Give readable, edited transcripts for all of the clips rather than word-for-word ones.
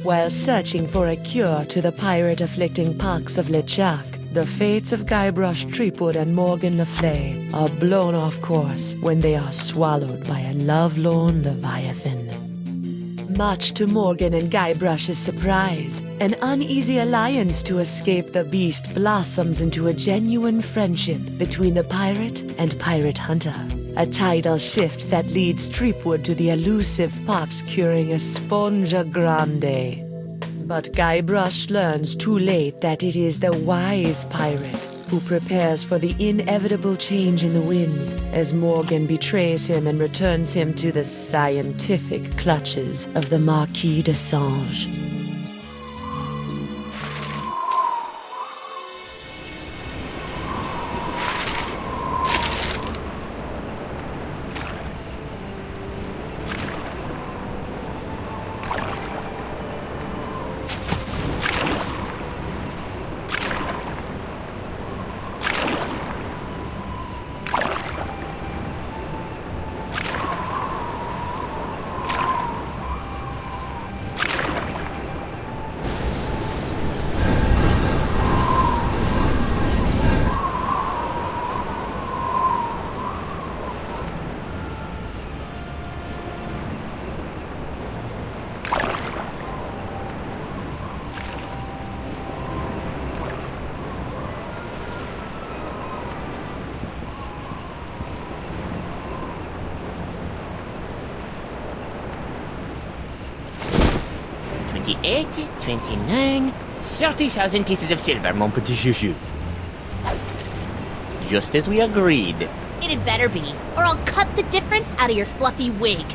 While searching for a cure to the pirate-afflicting pox of LeChuck, the fates of Guybrush Threepwood and Morgan Le Fay are blown off course when they are swallowed by a lovelorn Leviathan. Much to Morgan and Guybrush's surprise, an uneasy alliance to escape the beast blossoms into a genuine friendship between the pirate and pirate hunter. A tidal shift that leads Threepwood to the elusive pox-curing Esponja Grande. But Guybrush learns too late that it is the wise pirate who prepares for the inevitable change in the winds as Morgan betrays him and returns him to the scientific clutches of the Marquis de Sange. $28, $29, 30,000 pieces of silver, mon petit chouchou. Just as we agreed. It had better be, or I'll cut the difference out of your fluffy wig.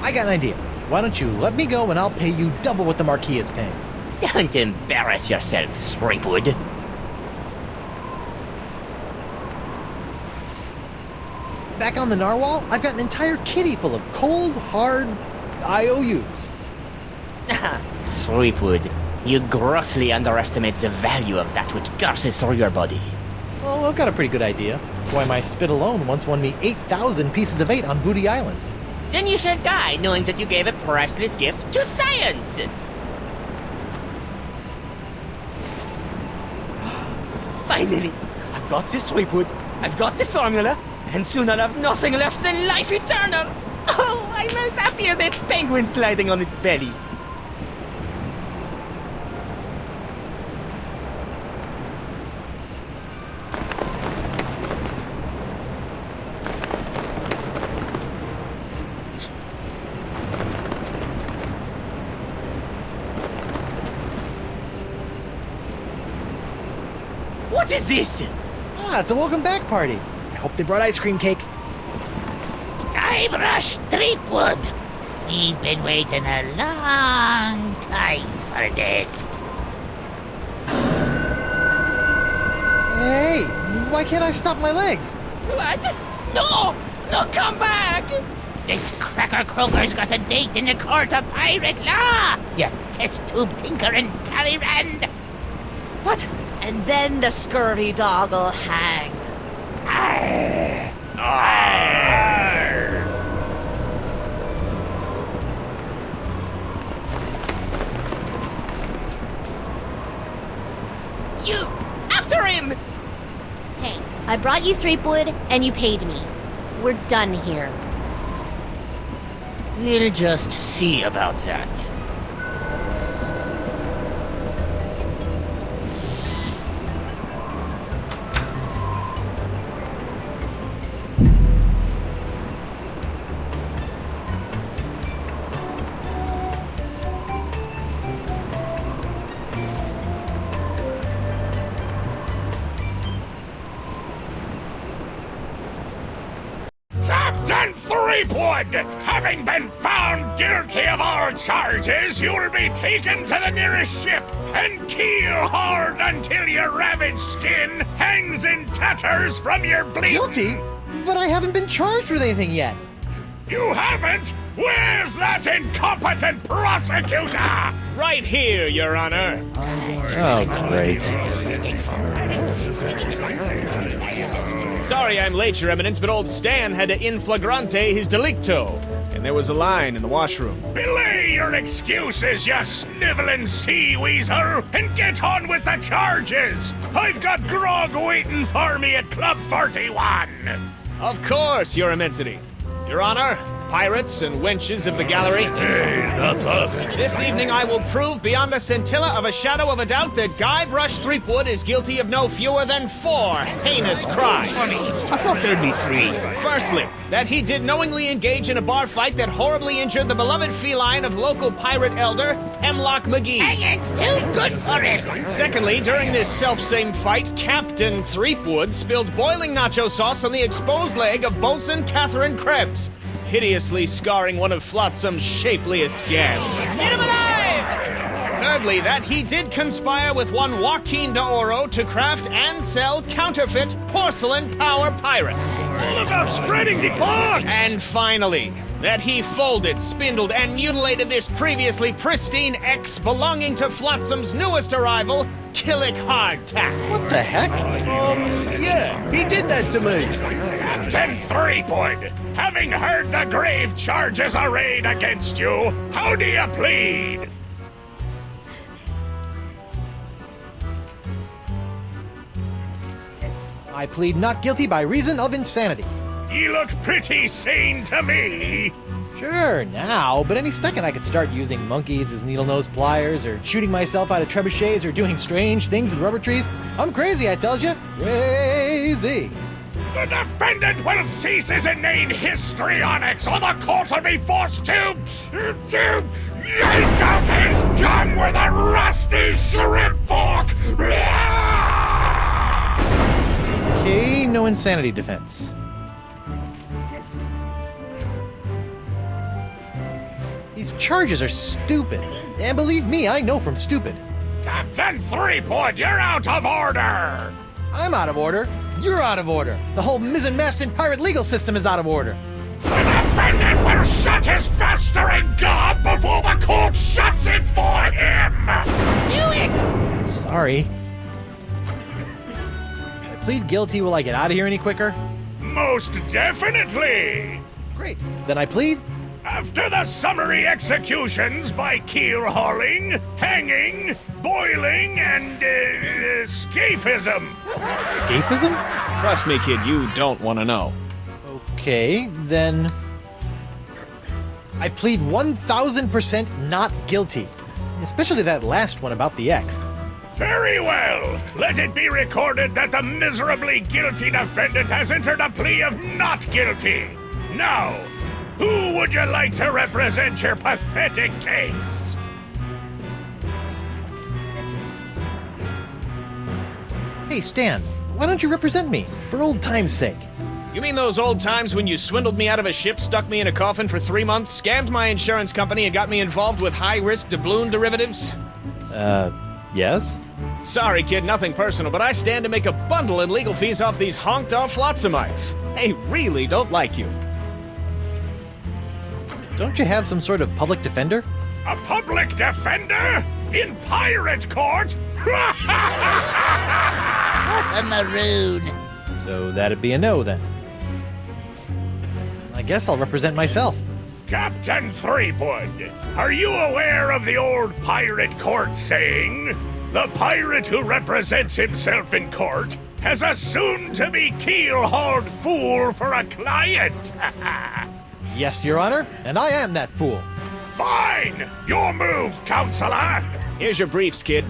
I got an idea. Why don't you let me go and I'll pay you double what the Marquis is paying. Don't embarrass yourself, Threepwood. Back on the narwhal, I've got an entire kitty full of cold, hard IOUs. Threepwood, you grossly underestimate the value of that which courses through your body. Oh, I've got a pretty good idea. Why, my spit alone once won me 8,000 pieces of 8 on Booty Island. Then you shall die knowing that you gave a priceless gift to science! Finally! I've got this, Threepwood. I've got the formula, and soon I'll have nothing left than life eternal! Oh, I'm as happy as a penguin sliding on its belly. What is this? Ah, it's a welcome back party. I hope they brought ice cream cake. Guybrush Threepwood. We've been waiting a long time for this. Hey, why can't I stop my legs? What? No! No, come back! This cracker croaker's got a date in the court of pirate law! You test tube tinker and Talleyrand! What? And then the scurvy dog'll hang. Arr! Arr! You! After him! Hey, I brought you Threepwood, and you paid me. We're done here. We'll just see about that. Captain Threepwood, having been found guilty of all charges, you'll be taken to the nearest ship and keel hard until your ravaged skin hangs in tatters from your bleeding. Guilty? But I haven't been charged with anything yet. You haven't? Where's that incompetent prosecutor? Right here, Your Honor. Oh, great. Sorry I'm late, Your Eminence, but old Stan had to in flagrante his delicto. And there was a line in the washroom. Belay your excuses, you sniveling sea weasel, and get on with the charges! I've got grog waiting for me at Club 41! Of course, Your Immensity. Your Honor, pirates and wenches of the gallery. Hey, that's us. This evening I will prove beyond a scintilla of a shadow of a doubt that Guybrush Threepwood is guilty of no fewer than 4 heinous crimes. I thought there'd be 3. Firstly, that he did knowingly engage in a bar fight that horribly injured the beloved feline of local pirate elder, Hemlock McGee. Dang, it's too good for it. Secondly, during this self-same fight, Captain Threepwood spilled boiling nacho sauce on the exposed leg of Bosun Catherine Krebs, hideously scarring one of Flotsam's shapeliest gams. Get him alive! Thirdly, that he did conspire with one Joaquin de Oro to craft and sell counterfeit porcelain power pirates. All about spreading the box! And finally, that he folded, spindled, and mutilated this previously pristine ex belonging to Flotsam's newest arrival, Killick Hardtack. What the heck? Yeah, he did that to me. Captain Threepwood, having heard the grave charges arrayed against you, how do you plead? I plead not guilty by reason of insanity. You look pretty sane to me. Sure, now, but any second I could start using monkeys as needle-nose pliers, or shooting myself out of trebuchets, or doing strange things with rubber trees. I'm crazy, I tells you. Crazy. The defendant will cease his inane histrionics, or the court will be forced to yank out his tongue with a rusty shrimp fork. Okay, no insanity defense. These charges are stupid. And believe me, I know from stupid. Captain Threepwood, you're out of order! I'm out of order. You're out of order. The whole mizzen-masted pirate legal system is out of order. The defendant will shut his festering gob before the court shuts it for him! Do it! Sorry. I plead guilty. Will I get out of here any quicker? Most definitely! Great. Then I plead. After the summary executions by keel hauling, hanging, boiling, and scaphism. Scaphism? Trust me, kid, you don't want to know. Okay, then I plead 1000% not guilty. Especially that last one about the X. Very well. Let it be recorded that the miserably guilty defendant has entered a plea of not guilty. Now, who would you like to represent your pathetic case? Hey, Stan, why don't you represent me? For old time's sake. You mean those old times when you swindled me out of a ship, stuck me in a coffin for 3 months, scammed my insurance company, and got me involved with high-risk doubloon derivatives? Yes? Sorry, kid, nothing personal, but I stand to make a bundle in legal fees off these honked-off Flotsamites. They really don't like you. Don't you have some sort of public defender? A public defender? In pirate court? A maroon. So that'd be a no, then. I guess I'll represent myself. Captain Threepwood, are you aware of the old pirate court saying, the pirate who represents himself in court has a soon-to-be keel-hauled fool for a client? Yes, Your Honor, and I am that fool. Fine! Your move, Counselor! Here's your briefs, kid.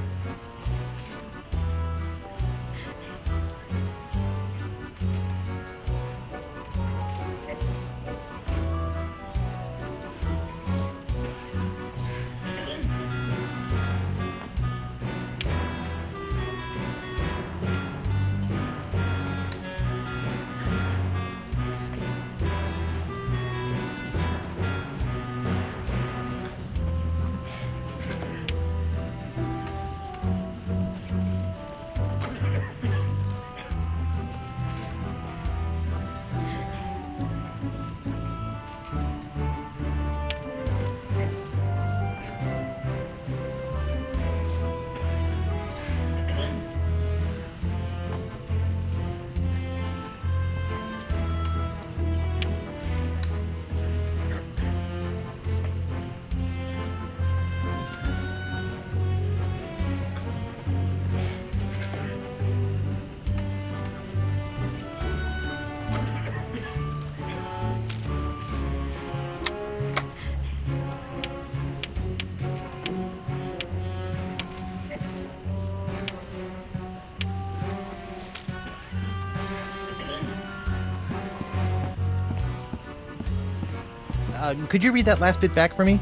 Could you read that last bit back for me?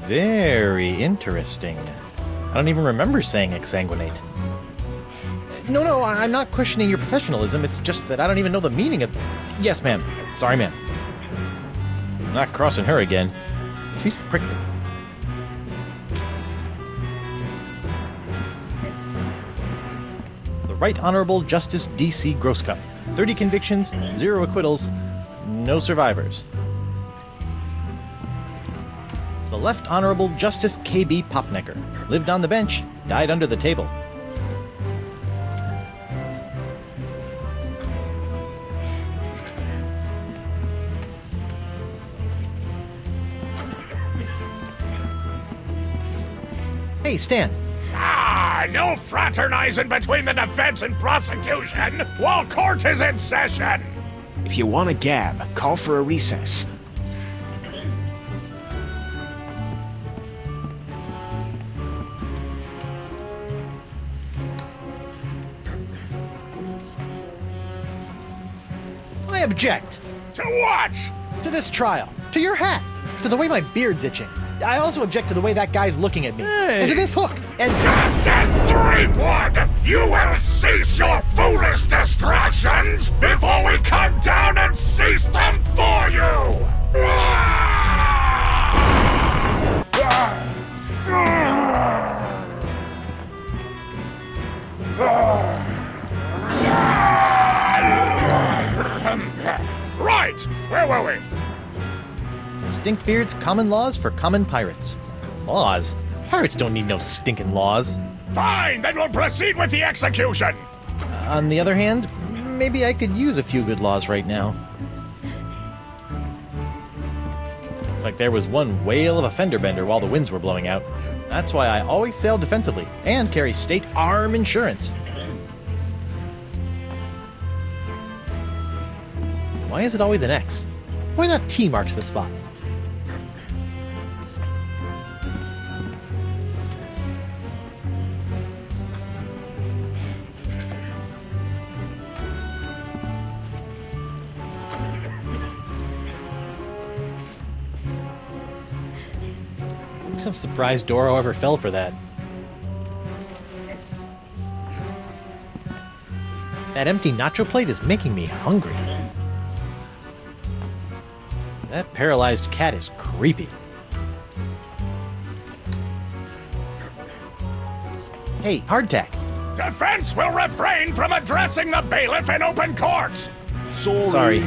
Very interesting. I don't even remember saying exsanguinate. No, I'm not questioning your professionalism. It's just that I don't even know the meaning of... Yes, ma'am. Sorry, ma'am. I'm not crossing her again. She's prickly. The Right Honorable Justice D.C. Grosscup. 30 convictions, 0 acquittals, no survivors. The Left Honorable Justice K.B. Popnecker. Lived on the bench, died under the table. Hey, Stan. No fraternizing between the defense and prosecution while court is in session. If you want a gab, call for a recess. I object. To what? To this trial. To your hat. To the way my beard's itching. I also object to the way that guy's looking at me. Hey. And to this hook. And... Captain Threepwood, you will cease your foolish distractions before we come down and cease them for you! Right, where were we? Stinkbeard's common laws for common pirates. Laws? Pirates don't need no stinking laws. Fine, then we'll proceed with the execution. On the other hand, maybe I could use a few good laws right now. Looks like there was one whale of a fender bender while the winds were blowing out. That's why I always sail defensively and carry state arm insurance. Why is it always an X? Why not T marks the spot? I'm surprised Doro ever fell for that. That empty nacho plate is making me hungry. That paralyzed cat is creepy. Hey, hardtack. Defense will refrain from addressing the bailiff in open court. Sorry.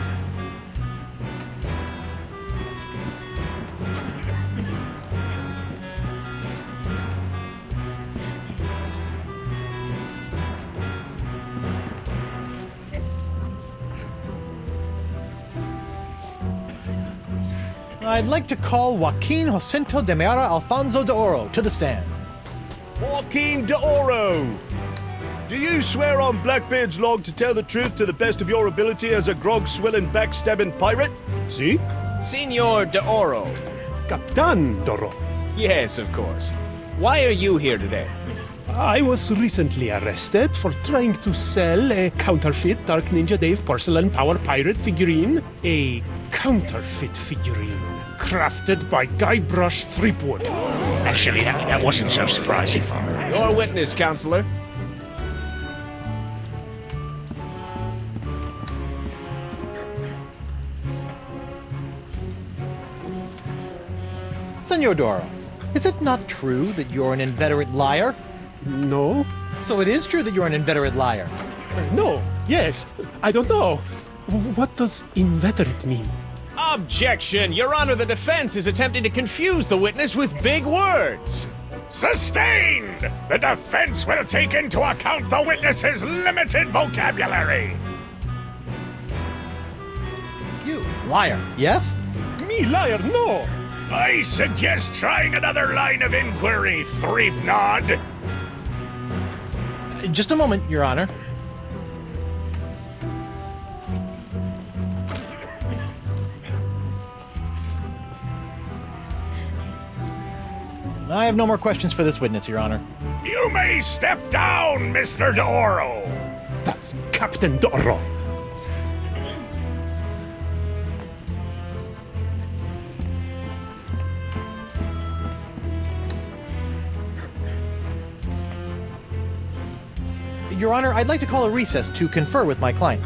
I'd like to call Joaquin Jacinto de Meara Alfonso de Oro to the stand. Joaquin de Oro! Do you swear on Blackbeard's log to tell the truth to the best of your ability as a grog-swilling, backstabbing pirate? See? Senor de Oro. Captain Doro. Yes, of course. Why are you here today? I was recently arrested for trying to sell a counterfeit Dark Ninja Dave porcelain power pirate figurine. A counterfeit figurine crafted by Guybrush Threepwood. Actually, that wasn't so surprising. Your witness, counselor. Senor Doro, is it not true that you're an inveterate liar? No? So it is true that you're an inveterate liar. No. Yes. I don't know. What does inveterate mean? Objection! Your Honor, the defense is attempting to confuse the witness with big words. Sustained! The defense will take into account the witness's limited vocabulary. You liar, yes? Me liar, no! I suggest trying another line of inquiry, Threepnod. Just a moment, Your Honor. I have no more questions for this witness, Your Honor. You may step down, Mr. Doro. That's Captain Doro. Your Honor, I'd like to call a recess to confer with my client.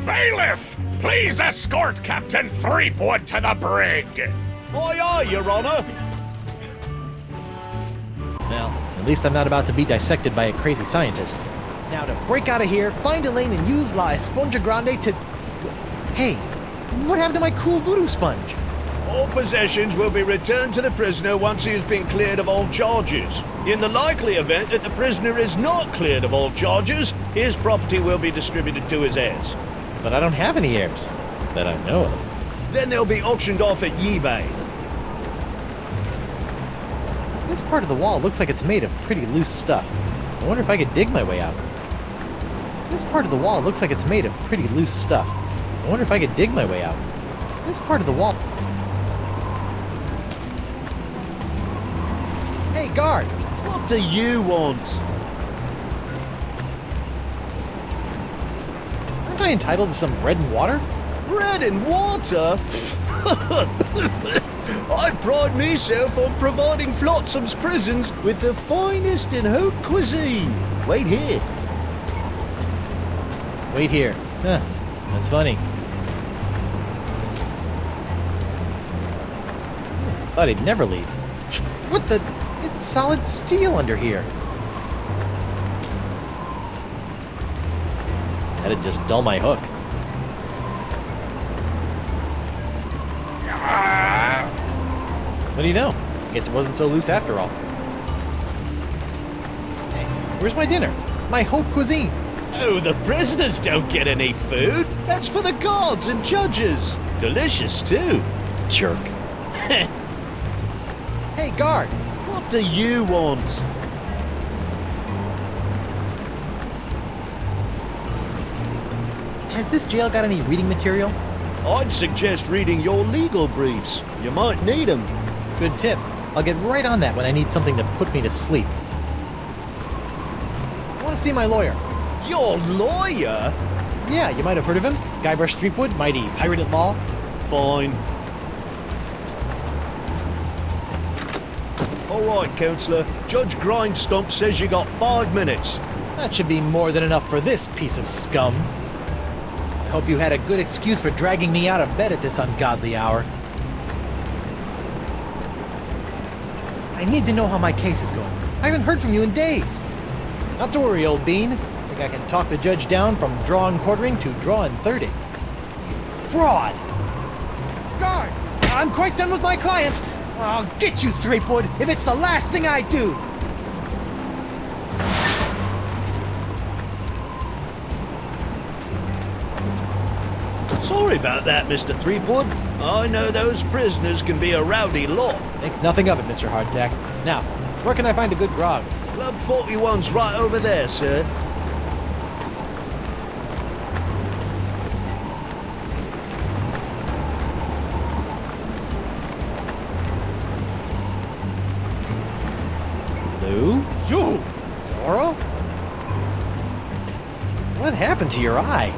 Bailiff, please escort Captain Threepwood to the brig. Aye, aye, Your Honor. Well, at least I'm not about to be dissected by a crazy scientist. Now to break out of here, find a lane and use La Esponja Grande to... Hey, what happened to my cool voodoo sponge? All possessions will be returned to the prisoner once he has been cleared of all charges. In the likely event that the prisoner is not cleared of all charges, his property will be distributed to his heirs. But I don't have any heirs that I know of. Then they'll be auctioned off at eBay. This part of the wall looks like it's made of pretty loose stuff. I wonder if I could dig my way out. This part of the wall looks like it's made of pretty loose stuff. I wonder if I could dig my way out. This part of the wall... Hey, guard! What do you want? Aren't I entitled to some bread and water? Bread and water? I pride myself on providing Flotsam's prisons with the finest in haute cuisine. Wait here. Wait here. Huh. That's funny. Thought he'd never leave. What the... It's solid steel under here. That'd just dull my hook. What do you know? Guess it wasn't so loose after all. Hey, where's my dinner? My haute cuisine. Oh, the prisoners don't get any food. That's for the guards and judges. Delicious, too. Jerk. Hey, guard! What do you want? Has this jail got any reading material? I'd suggest reading your legal briefs. You might need them. Good tip. I'll get right on that when I need something to put me to sleep. I want to see my lawyer. Your lawyer? Yeah, you might have heard of him. Guybrush Threepwood, mighty pirate at law. Fine. All right, Counselor. Judge Grindstump says you got 5 minutes. That should be more than enough for this piece of scum. I hope you had a good excuse for dragging me out of bed at this ungodly hour. I need to know how my case is going. I haven't heard from you in days. Not to worry, old bean. I think I can talk the judge down from drawing quartering to drawing 30. Fraud! Guard! I'm quite done with my client. I'll get you, Threepwood, if it's the last thing I do! Sorry about that, Mr. Threepwood. I know those prisoners can be a rowdy lot. Think nothing of it, Mr. Hardtack. Now, where can I find a good grog? Club 41's right over there, sir. Lou? You! Doro? What happened to your eye?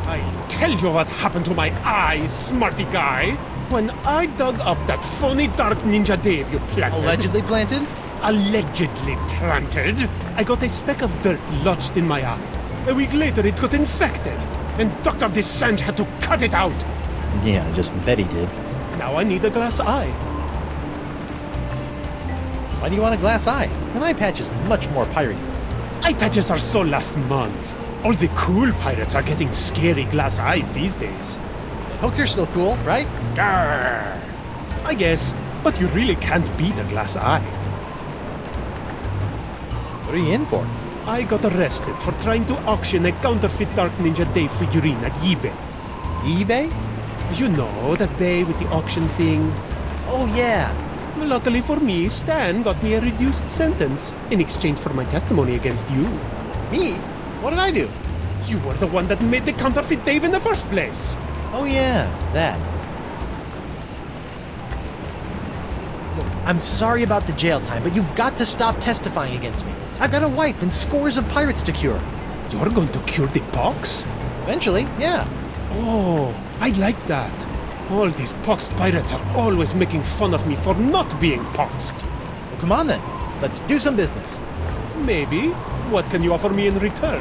I tell you what happened to my eye, smarty guy. When I dug up that phony Dark Ninja Dave you planted... Allegedly planted? Allegedly planted, I got a speck of dirt lodged in my eye. A week later, it got infected, and Dr. Dessange had to cut it out. Yeah, I just bet he did. Now I need a glass eye. Why do you want a glass eye? An eye patch is much more piratey. Eye patches are so last month. All the cool pirates are getting scary glass eyes these days. Hooks are still cool, right? Grrr. I guess, but you really can't beat a glass eye. What are you in for? I got arrested for trying to auction a counterfeit Dark Ninja Dave figurine at eBay. eBay? You know, that bay with the auction thing. Oh, yeah. Luckily for me, Stan got me a reduced sentence in exchange for my testimony against you. Me? What did I do? You were the one that made the counterfeit Dave in the first place. Oh, yeah, that. Look, I'm sorry about the jail time, but you've got to stop testifying against me. I've got a wife and scores of pirates to cure. You're going to cure the pox? Eventually, yeah. Oh, I like that. All these poxed pirates are always making fun of me for not being poxed. Well, come on then. Let's do some business. Maybe. What can you offer me in return?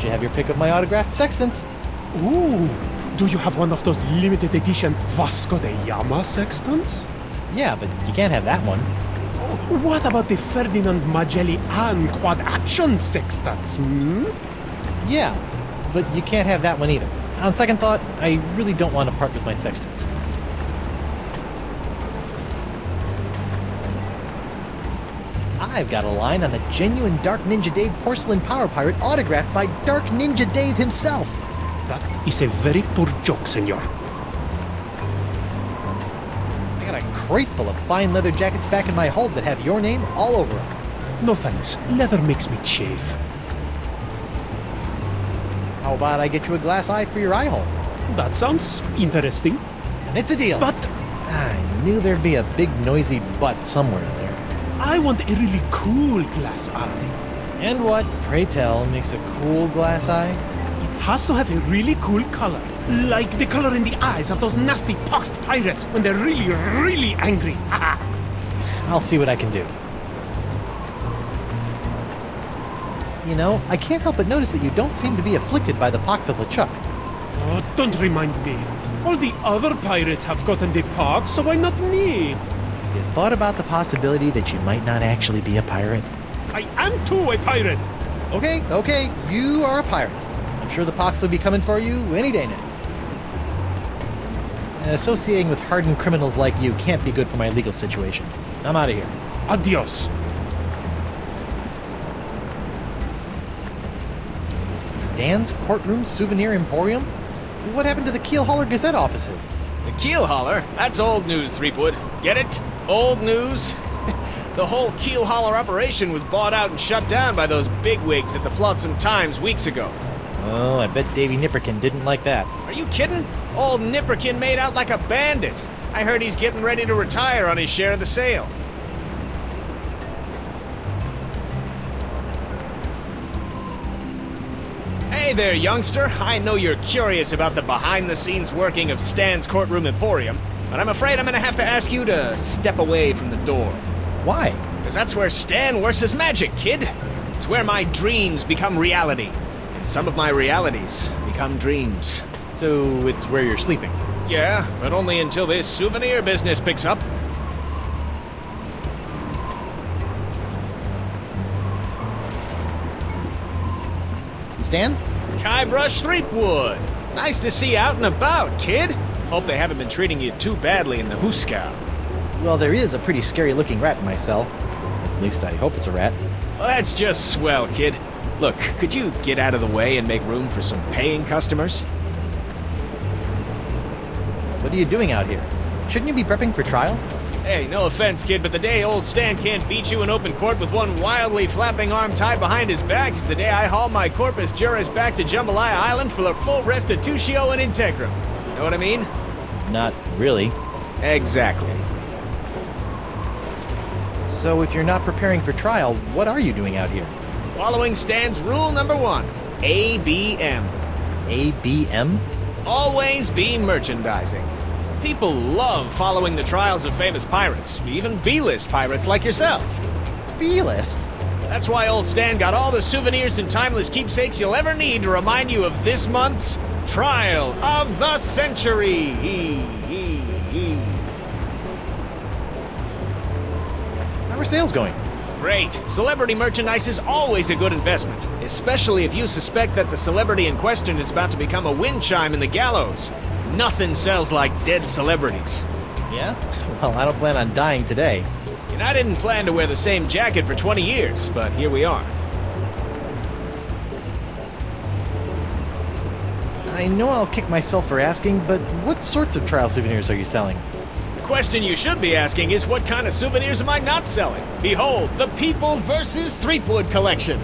let you have your pick of my autographed sextants. Ooh, do you have one of those limited edition Vasco da Gama sextants? Yeah, but you can't have that one. What about the Ferdinand Magellan quad action sextants? Yeah, but you can't have that one either. On second thought, I really don't want to part with my sextants. I've got a line on a genuine Dark Ninja Dave porcelain power pirate autographed by Dark Ninja Dave himself. That is a very poor joke, senor. I got a crate full of fine leather jackets back in my hold that have your name all over them. No thanks. Leather makes me chafe. How about I get you a glass eye for your eye hole? That sounds interesting. And it's a deal. But I knew there'd be a big noisy butt somewhere in there. I want a really cool glass eye. And what, pray tell, makes a cool glass eye? It has to have a really cool color. Like the color in the eyes of those nasty poxed pirates when they're really, really angry. I'll see what I can do. You know, I can't help but notice that you don't seem to be afflicted by the pox of LeChuck. Oh, don't remind me. All the other pirates have gotten the pox, so why not me? You thought about the possibility that you might not actually be a pirate? I am too a pirate. Okay, you are a pirate. I'm sure the pox will be coming for you any day now. Associating with hardened criminals like you can't be good for my legal situation. I'm out of here. Adios. Dan's Courtroom Souvenir Emporium? What happened to the Keel Hauler Gazette offices? The keel hauler? That's old news, Threepwood. Get it? Old news? The whole keel hauler operation was bought out and shut down by those bigwigs at the Flotsam Times weeks ago. Oh, I bet Davy Nipperkin didn't like that. Are you kidding? Old Nipperkin made out like a bandit. I heard he's getting ready to retire on his share of the sale. Hey there, youngster. I know you're curious about the behind-the-scenes working of Stan's Courtroom Emporium, but I'm afraid I'm gonna have to ask you to step away from the door. Why? Because that's where Stan works his magic, kid. It's where my dreams become reality, and some of my realities become dreams. So it's where you're sleeping? Yeah, but only until this souvenir business picks up. Stan? Guybrush Threepwood. Nice to see you out and about, kid. Hope they haven't been treating you too badly in the Hooskow. Well, there is a pretty scary-looking rat in my cell. At least I hope it's a rat. Well, that's just swell, kid. Look, could you get out of the way and make room for some paying customers? What are you doing out here? Shouldn't you be prepping for trial? Hey, no offense, kid, but the day old Stan can't beat you in open court with one wildly flapping arm tied behind his back is the day I haul my corpus juris back to Jambalaya Island for a full restitutio and integrum. Know what I mean? Not really. Exactly. So if you're not preparing for trial, what are you doing out here? Following Stan's rule number 1, ABM. ABM? Always be merchandising. People love following the trials of famous pirates, even B-list pirates like yourself. B-list? That's why old Stan got all the souvenirs and timeless keepsakes you'll ever need to remind you of this month's Trial of the Century. How are sales going? Great. Celebrity merchandise is always a good investment, especially if you suspect that the celebrity in question is about to become a wind chime in the gallows. Nothing sells like dead celebrities. Yeah? Well, I don't plan on dying today. And I didn't plan to wear the same jacket for 20 years, but here we are. I know I'll kick myself for asking, but what sorts of trial souvenirs are you selling? The question you should be asking is what kind of souvenirs am I not selling? Behold, the People vs. Threepwood collection.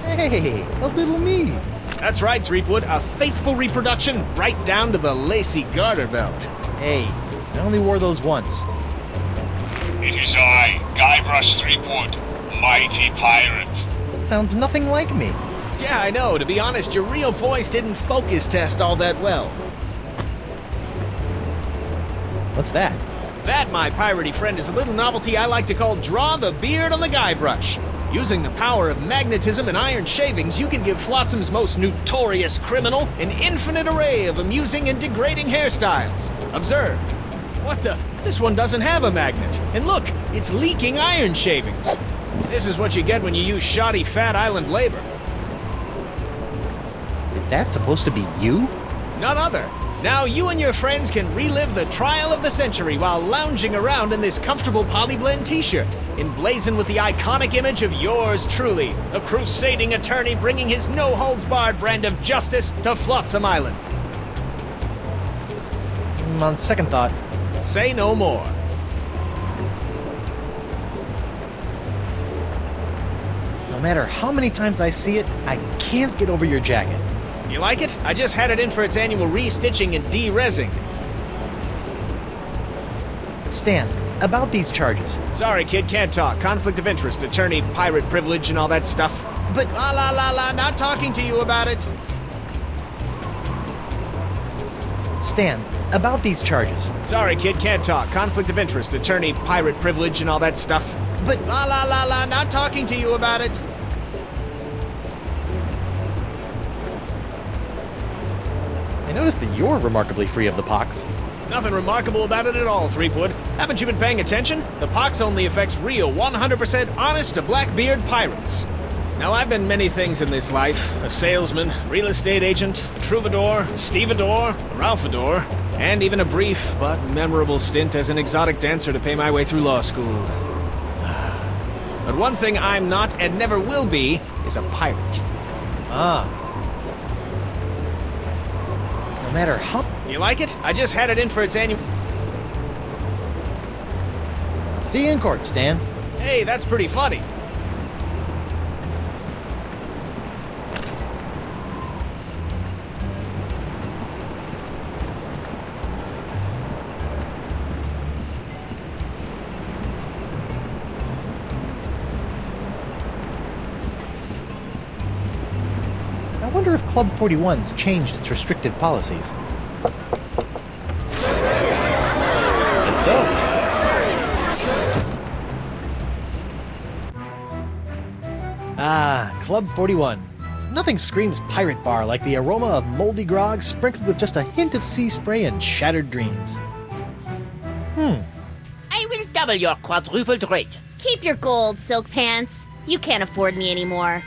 Hey, a little me. That's right, Threepwood, a faithful reproduction right down to the lacy garter belt. Hey, I only wore those once. It is I, Guybrush Threepwood, mighty pirate. Sounds nothing like me. Yeah, I know. To be honest, your real voice didn't focus test all that well. What's that? That, my piratey friend, is a little novelty I like to call Draw the Beard on the Guybrush. Using the power of magnetism and iron shavings, you can give Flotsam's most notorious criminal an infinite array of amusing and degrading hairstyles. Observe. What the? This one doesn't have a magnet. And look, it's leaking iron shavings. This is what you get when you use shoddy Fat Island labor. Is that supposed to be you? None other. Now you and your friends can relive the trial of the century while lounging around in this comfortable polyblend t-shirt, emblazoned with the iconic image of yours truly, a crusading attorney bringing his no-holds-barred brand of justice to Flotsam Island. On second thought, Say no more. no matter how many times I see it, I can't get over your jacket. You like it? I just had it in for its annual re-stitching and de-rezzing. Stan, about these charges. Sorry, kid, can't talk. Conflict of interest, attorney, pirate privilege, and all that stuff. But La, not talking to you about it. Stan, about these charges. Sorry, kid, can't talk. Conflict of interest, attorney, pirate privilege, and all that stuff. But La, not talking to you about it. I noticed that you're remarkably free of the pox. Nothing remarkable about it at all, Threepwood. Haven't you been paying attention? The pox only affects real, 100% honest to Blackbeard pirates. Now, I've been many things in this life. A salesman, real estate agent, a troubadour, stevedore, a ralphador, and even a brief but memorable stint as an exotic dancer to pay my way through law school. But one thing I'm not and never will be is a pirate. Ah. No matter how... You like it? I just had it in for its annual... See you in court, Stan. Hey, that's pretty funny. I wonder if Club 41's changed its restricted policies. Guess so. Ah, Club 41. Nothing screams pirate bar like the aroma of moldy grog sprinkled with just a hint of sea spray and shattered dreams. I will double your quadrupled rate. Keep your gold, Silk Pants. You can't afford me anymore.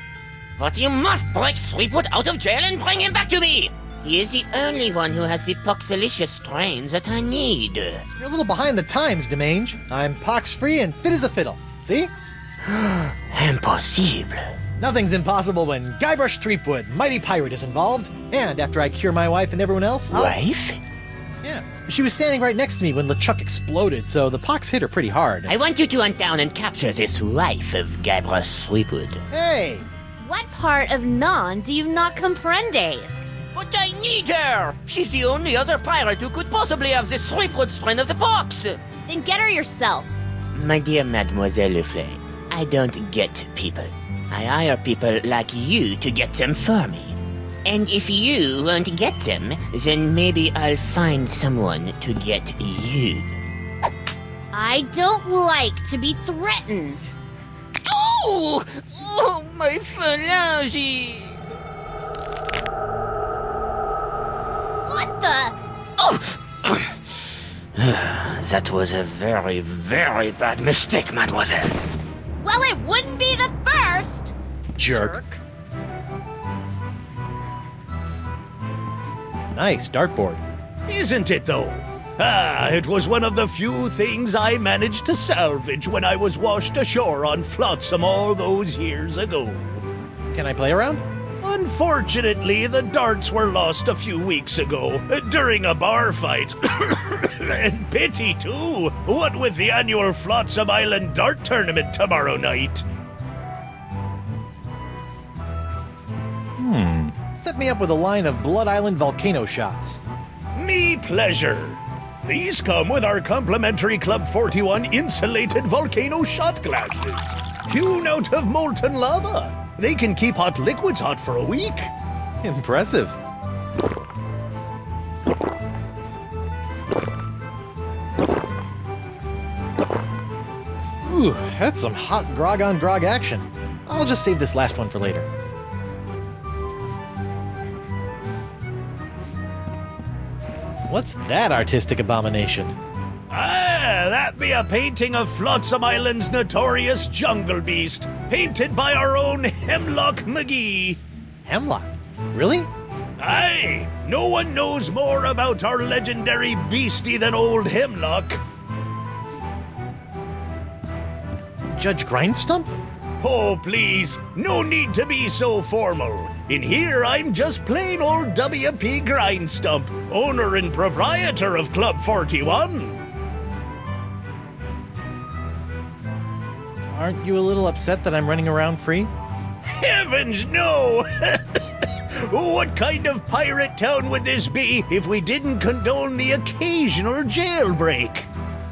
But you must break Threepwood out of jail and bring him back to me. He is the only one who has the poxalicious strains that I need. You're a little behind the times, Demange. I'm pox-free and fit as a fiddle. See? Impossible. Nothing's impossible when Guybrush Threepwood, mighty pirate, is involved. And after I cure my wife and everyone else... Wife? Yeah. She was standing right next to me when LeChuck exploded, so the pox hit her pretty hard. I want you to hunt down and capture this wife of Guybrush Threepwood. Hey! What part of non do you not comprendes? But I need her! She's the only other pirate who could possibly have the Threepwood strain of the pox! Then get her yourself. My dear Mademoiselle Leflay, I don't get people. I hire people like you to get them for me. And if you won't get them, then maybe I'll find someone to get you. I don't like to be threatened. Oh! Oh, my phalange! What the? Oh! That was a very, very bad mistake, mademoiselle. Well, it wouldn't be the first. Jerk. Nice dartboard. Isn't it, though? Ah, it was one of the few things I managed to salvage when I was washed ashore on Flotsam all those years ago. Can I play around? Unfortunately, the darts were lost a few weeks ago during a bar fight. And pity, too, what with the annual Flotsam Island Dart Tournament tomorrow night. Set me up with a line of Blood Island volcano shots. Me pleasure. These come with our complimentary Club 41 insulated volcano shot glasses. Hewn out of molten lava. They can keep hot liquids hot for a week. Impressive. Ooh, that's some hot grog on grog action. I'll just save this last one for later. What's that artistic abomination? Ah, that be a painting of Flotsam Island's notorious jungle beast, painted by our own Hemlock McGee. Hemlock? Really? Aye, no one knows more about our legendary beastie than old Hemlock. Judge Grindstump? Oh, please, no need to be so formal. In here, I'm just plain old W.P. Grindstump, owner and proprietor of Club 41. Aren't you a little upset that I'm running around free? Heavens, no! What kind of pirate town would this be if we didn't condone the occasional jailbreak?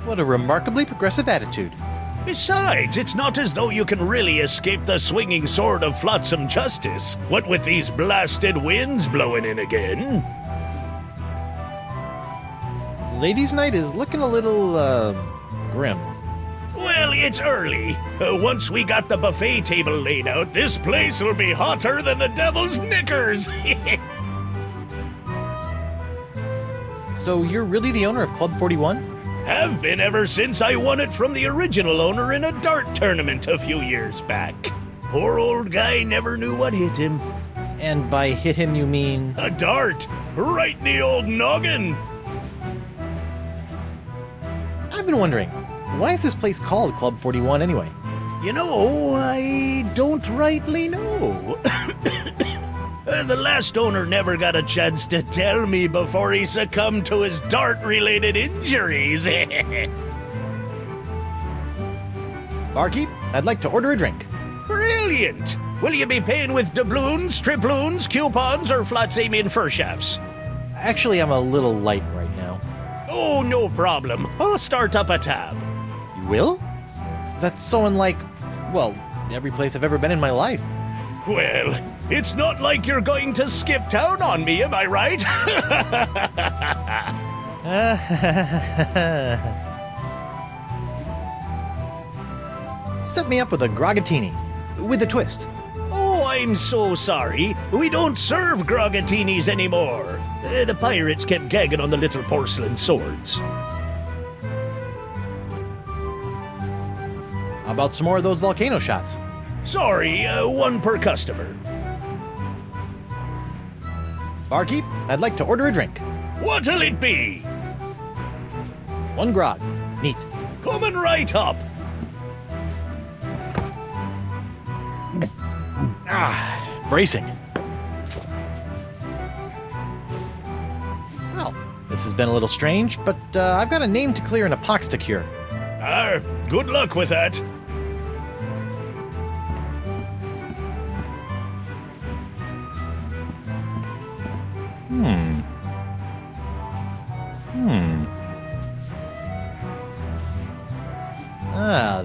What a remarkably progressive attitude. Besides, it's not as though you can really escape the swinging sword of flotsam justice, what with these blasted winds blowing in again. Ladies' night is looking a little, grim. Well, it's early. Once we got the buffet table laid out, this place will be hotter than the devil's knickers. So you're really the owner of Club 41? Have been ever since I won it from the original owner in a dart tournament a few years back. Poor old guy never knew what hit him. And by hit him you mean? A dart! Right in the old noggin! I've been wondering, why is this place called Club 41 anyway? You know, I don't rightly know. The last owner never got a chance to tell me before he succumbed to his dart-related injuries. Barkeep, I'd like to order a drink. Brilliant! Will you be paying with doubloons, triploons, coupons, or flat-samian fur shafts? Actually, I'm a little light right now. Oh, no problem. I'll start up a tab. You will? That's so unlike, well, every place I've ever been in my life. Well, it's not like you're going to skip town on me, am I right? Set me up with a grogatini, with a twist. Oh, I'm so sorry. We don't serve grogatinis anymore. The pirates kept gagging on the little porcelain swords. How about some more of those volcano shots? Sorry, one per customer. Barkeep, I'd like to order a drink. What'll it be? One grog. Neat. Coming right up. Bracing. Well, this has been a little strange, but I've got a name to clear and a pox to cure. Good luck with that.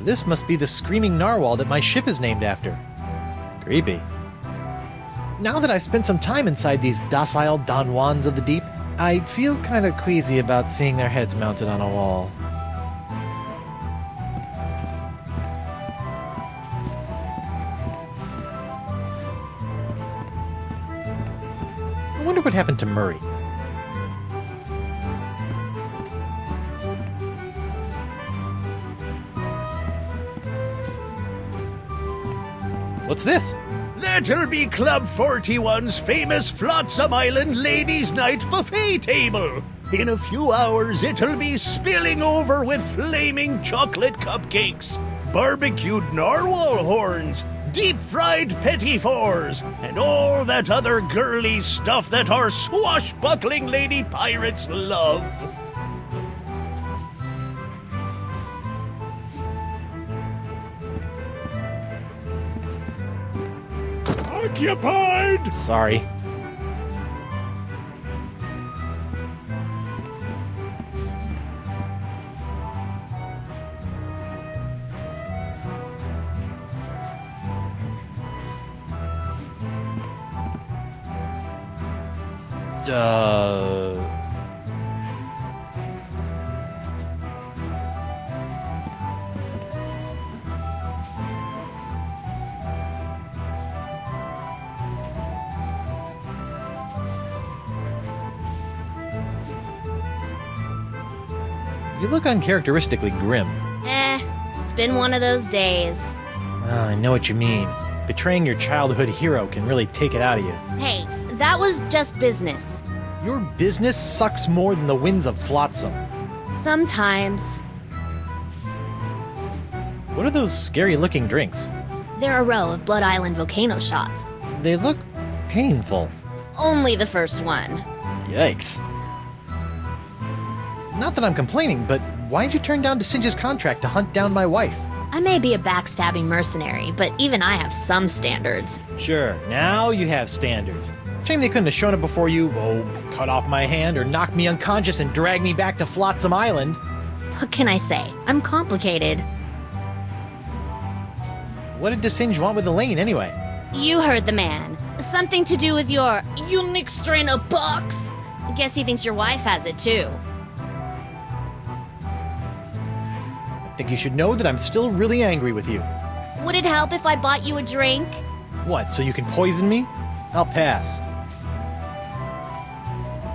This must be the screaming narwhal that my ship is named after. Creepy. Now that I've spent some time inside these docile Don Juans of the deep, I feel kind of queasy about seeing their heads mounted on a wall. I wonder what happened to Murray. What's this? That'll be Club 41's famous Flotsam Island Ladies' Night buffet table. In a few hours, it'll be spilling over with flaming chocolate cupcakes, barbecued narwhal horns, deep-fried petit fours, and all that other girly stuff that our swashbuckling lady pirates love. Occupied! Sorry. You look uncharacteristically grim. It's been one of those days. I know what you mean. Betraying your childhood hero can really take it out of you. Hey, that was just business. Your business sucks more than the winds of Flotsam. Sometimes. What are those scary-looking drinks? They're a row of Blood Island volcano shots. They look painful. Only the first one. Yikes. Not that I'm complaining, but why'd you turn down Singe's contract to hunt down my wife? I may be a backstabbing mercenary, but even I have some standards. Sure, now you have standards. Shame they couldn't have shown up before you, cut off my hand or knocked me unconscious and dragged me back to Flotsam Island. What can I say? I'm complicated. What did DeSinge want with Elaine, anyway? You heard the man. Something to do with your unique strain of box. Guess he thinks your wife has it too. I think you should know that I'm still really angry with you. Would it help if I bought you a drink? What, so you can poison me? I'll pass.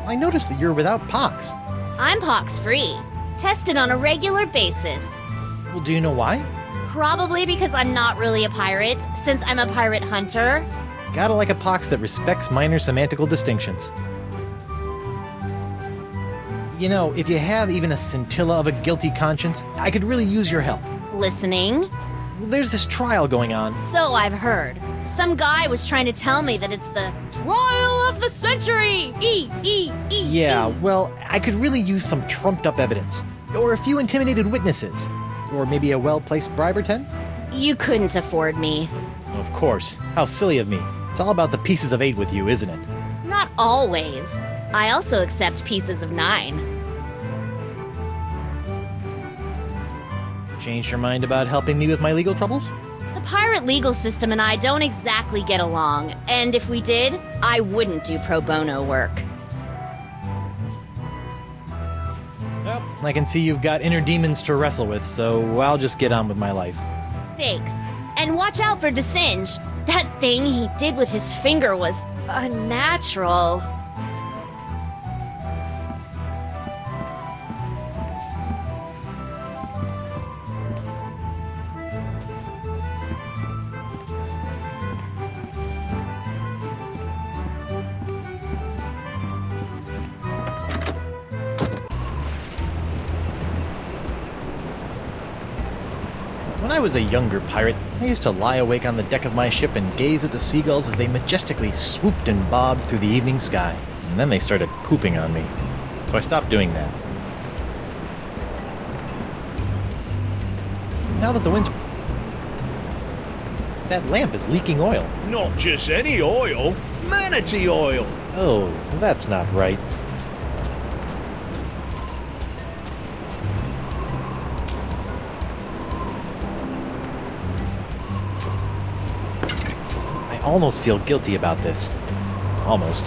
I noticed that you're without pox. I'm pox-free. Tested on a regular basis. Well, do you know why? Probably because I'm not really a pirate, since I'm a pirate hunter. Gotta like a pox that respects minor semantical distinctions. You know, if you have even a scintilla of a guilty conscience, I could really use your help. Listening? Well, there's this trial going on. So I've heard. Some guy was trying to tell me that it's the trial of the century! Yeah, well, I could really use some trumped-up evidence. Or a few intimidated witnesses. Or maybe a well-placed bribe or 10? You couldn't afford me. Of course. How silly of me. It's all about the pieces of 8 with you, isn't it? Not always. I also accept pieces of 9. Changed your mind about helping me with my legal troubles? The pirate legal system and I don't exactly get along, and if we did, I wouldn't do pro bono work. Well, I can see you've got inner demons to wrestle with, so I'll just get on with my life. Thanks. And watch out for DeSinge. That thing he did with his finger was unnatural. When I was a younger pirate, I used to lie awake on the deck of my ship and gaze at the seagulls as they majestically swooped and bobbed through the evening sky. And then they started pooping on me. So I stopped doing that. Now that the wind's... That lamp is leaking oil. Not just any oil, manatee oil. Oh, that's not right. I almost feel guilty about this. Almost.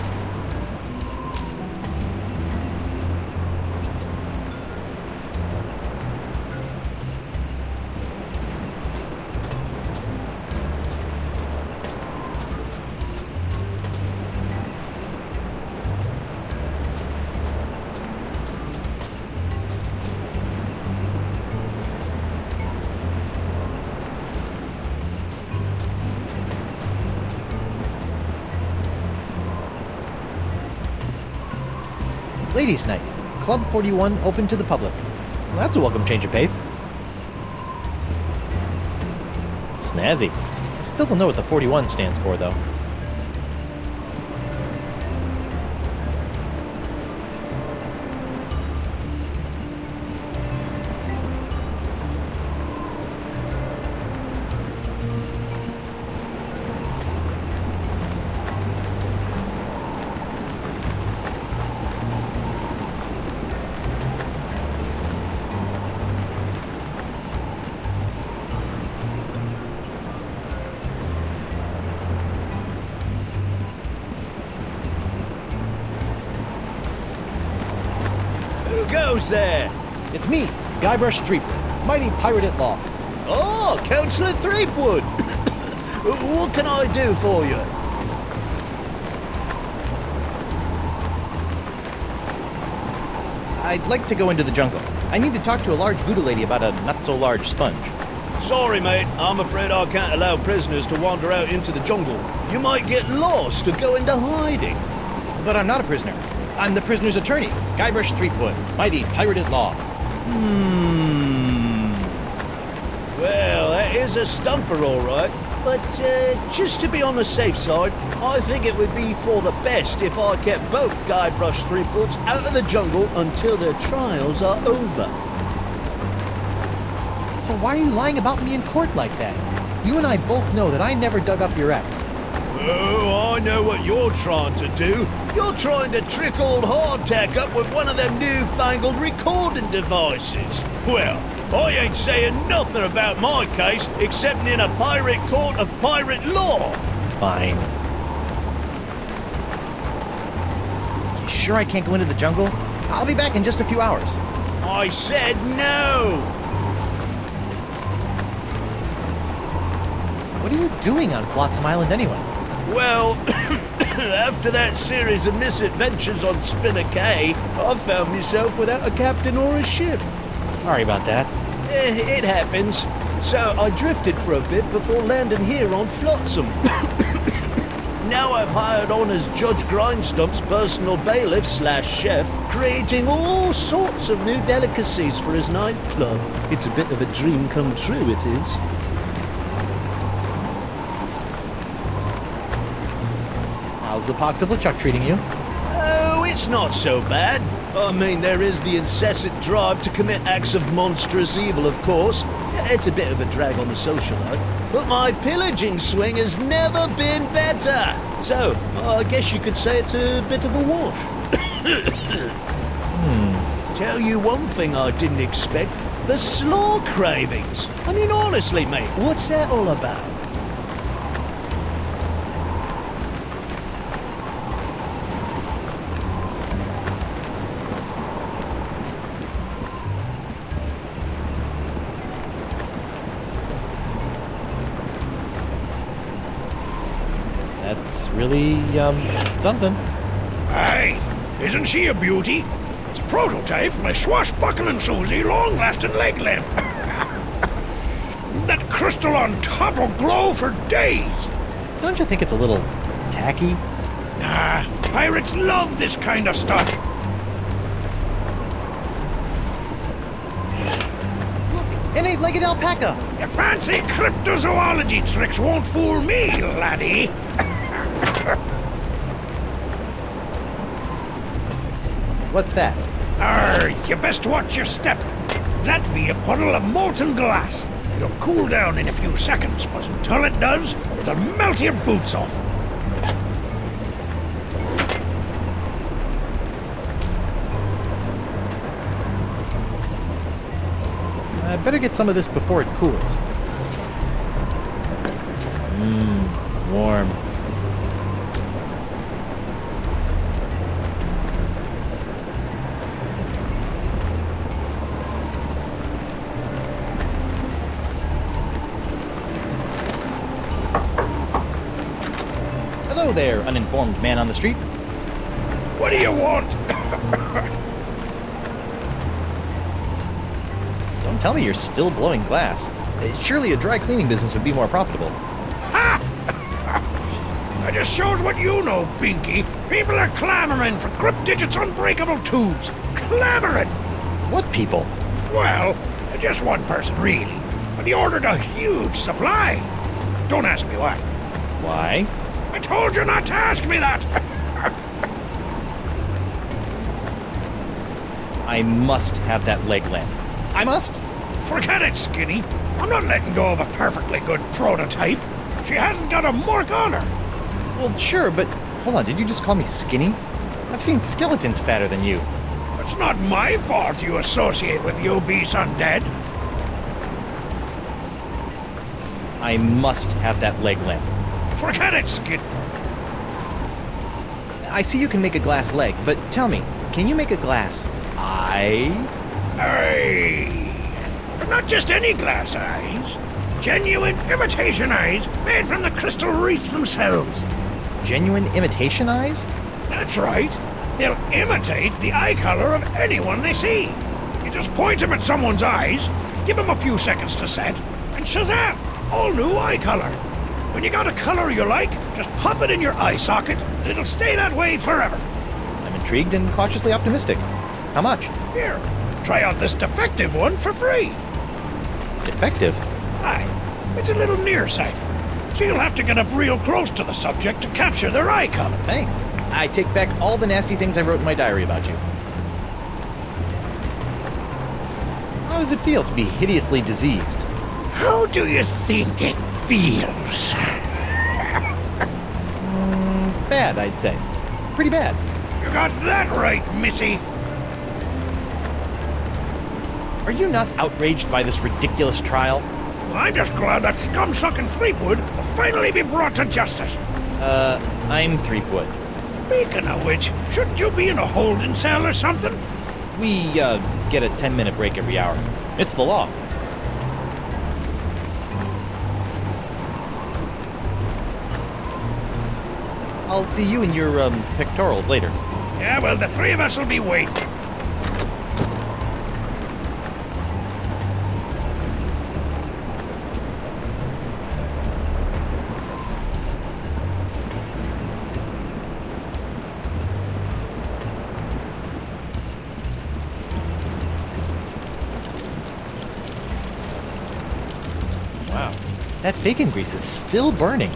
Ladies' Night. Club 41 open to the public. Well, that's a welcome change of pace. Snazzy. I still don't know what the 41 stands for, though. Goes there? It's me, Guybrush Threepwood, mighty pirate at law. Oh, Councillor Threepwood. What can I do for you? I'd like to go into the jungle. I need to talk to a large voodoo lady about a not-so-large sponge. Sorry, mate. I'm afraid I can't allow prisoners to wander out into the jungle. You might get lost or go into hiding. But I'm not a prisoner. I'm the prisoner's attorney, Guybrush Threepwood, mighty pirate at law. Well, that is a stumper, all right. But just to be on the safe side, I think it would be for the best if I kept both Guybrush Threepwoods out of the jungle until their trials are over. So why are you lying about me in court like that? You and I both know that I never dug up your ex. Oh, I know what you're trying to do. You're trying to trick old Hardtack up with one of them newfangled recording devices. Well, I ain't saying nothing about my case, except in a pirate court of pirate law. Fine. You sure I can't go into the jungle? I'll be back in just a few hours. I said no! What are you doing on Flotsam Island anyway? Well, after that series of misadventures on Spinner Cay, I found myself without a captain or a ship. Sorry about that. It happens. So I drifted for a bit before landing here on Flotsam. Now I've hired on as Judge Grindstump's personal bailiff / chef, creating all sorts of new delicacies for his nightclub. It's a bit of a dream come true, it is. How's the pox of LeChuck treating you? Oh, it's not so bad. I mean, there is the incessant drive to commit acts of monstrous evil, of course. It's a bit of a drag on the social life. But my pillaging swing has never been better. So, I guess you could say it's a bit of a wash. Tell you one thing I didn't expect. The slaw cravings. I mean, honestly, mate, what's that all about? That's really, something. Aye, isn't she a beauty? It's a prototype of my swashbuckling Susie long-lasting leg lamp. That crystal on top will glow for days. Don't you think it's a little tacky? Nah, pirates love this kind of stuff. An eight-legged alpaca! Your fancy cryptozoology tricks won't fool me, laddie. What's that? You best watch your step. That be a puddle of molten glass. It'll cool down in a few seconds, but until it does, it'll melt your boots off. I'd better get some of this before it cools. Warm. Hello there, uninformed man on the street. What do you want? Don't tell me you're still blowing glass. Surely a dry cleaning business would be more profitable. Ha! That just shows what you know, Binky. People are clamoring for Cryptdigit's unbreakable tubes. Clamoring! What people? Well, just one person, really. But he ordered a huge supply. Don't ask me why. Why? I told you not to ask me that! I must have that leg lamp. I must? Forget it, Skinny. I'm not letting go of a perfectly good prototype. She hasn't got a mark on her. Well, sure, but hold on, did you just call me skinny? I've seen skeletons fatter than you. It's not my fault you associate with the obese undead. I must have that leg lamp. Forget it, Skinny. I see you can make a glass leg, but tell me, can you make a glass eye? Aye. But not just any glass eyes. Genuine imitation eyes made from the crystal reefs themselves. Genuine imitation eyes? That's right. They'll imitate the eye color of anyone they see. You just point them at someone's eyes, give them a few seconds to set, and shazam! All new eye color. When you got a color you like, just pop it in your eye socket, and it'll stay that way forever. I'm intrigued and cautiously optimistic. How much? Here, try out this defective one for free. Defective? Aye, it's a little nearsighted, so you'll have to get up real close to the subject to capture their eye color. Thanks. I take back all the nasty things I wrote in my diary about you. How does it feel to be hideously diseased? How do you think it feels? Bad, I'd say. Pretty bad. You got that right, missy. Are you not outraged by this ridiculous trial? Well, I'm just glad that scum-sucking Threepwood will finally be brought to justice. I'm Threepwood. Speaking of which, shouldn't you be in a holding cell or something? We, get a 10-minute break every hour. It's the law. I'll see you in your, pectorals later. Yeah, well, the three of us will be waiting. Wow, that bacon grease is still burning.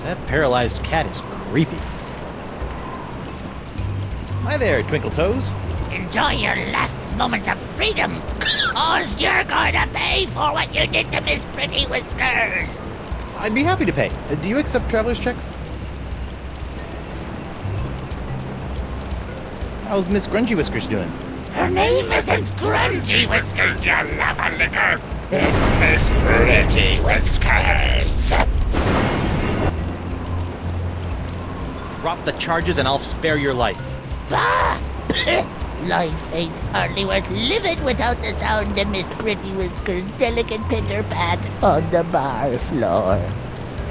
That paralyzed cat is creepy. Hi there, Twinkle Toes. Enjoy your last moments of freedom, cause you're going to pay for what you did to Miss Pretty Whiskers. I'd be happy to pay. Do you accept traveler's checks? How's Miss Grungy Whiskers doing? Her name isn't Grungy Whiskers, you love liquor. It's Miss Pretty Whiskers. Drop the charges and I'll spare your life. Bah! Life ain't hardly worth living without the sound of Miss Pretty Whiskers' delicate pitter-pat on the bar floor.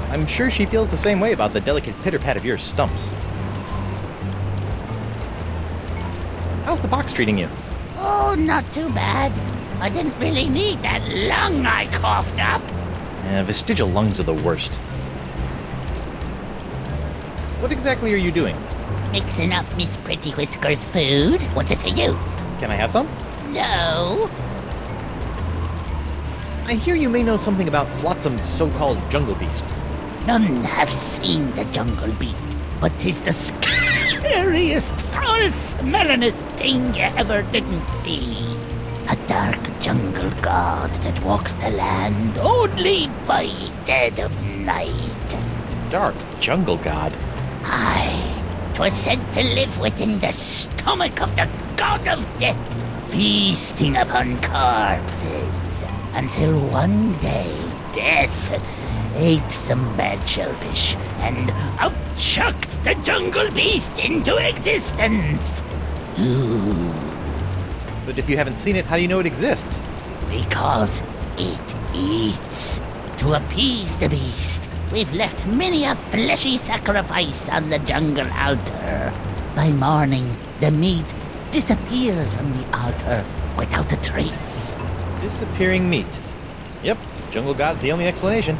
I'm sure she feels the same way about the delicate pitter-pat of your stumps. How's the box treating you? Oh, not too bad. I didn't really need that lung I coughed up. Vestigial lungs are the worst. What exactly are you doing? Mixing up Miss Pretty Whiskers' food. What's it to you? Can I have some? No. I hear you may know something about Flotsam's so-called jungle beast. None have seen the jungle beast, but 'tis the scariest, foul-smellingest thing you ever didn't see. A dark jungle god that walks the land only by dead of night. Dark jungle god? Aye, 'twas said to live within the stomach of the god of death, feasting upon corpses, until one day death ate some bad shellfish and out-chucked the jungle beast into existence. Ooh. But if you haven't seen it, how do you know it exists? Because it eats. To appease the beast, we've left many a fleshy sacrifice on the jungle altar. By morning, the meat disappears from the altar without a trace. Disappearing meat. Yep, jungle god's the only explanation.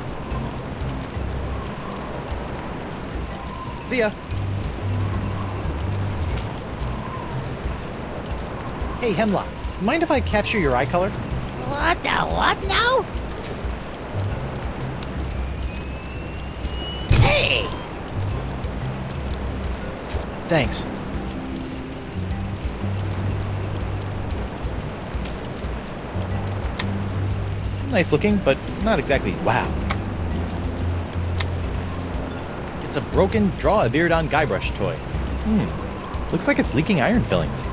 See ya. Hey, Hemlock, mind if I capture your eye color? What the what now? Hey! Thanks. Nice looking, but not exactly wow. It's a broken draw a beard on Guybrush toy. Looks like it's leaking iron fillings.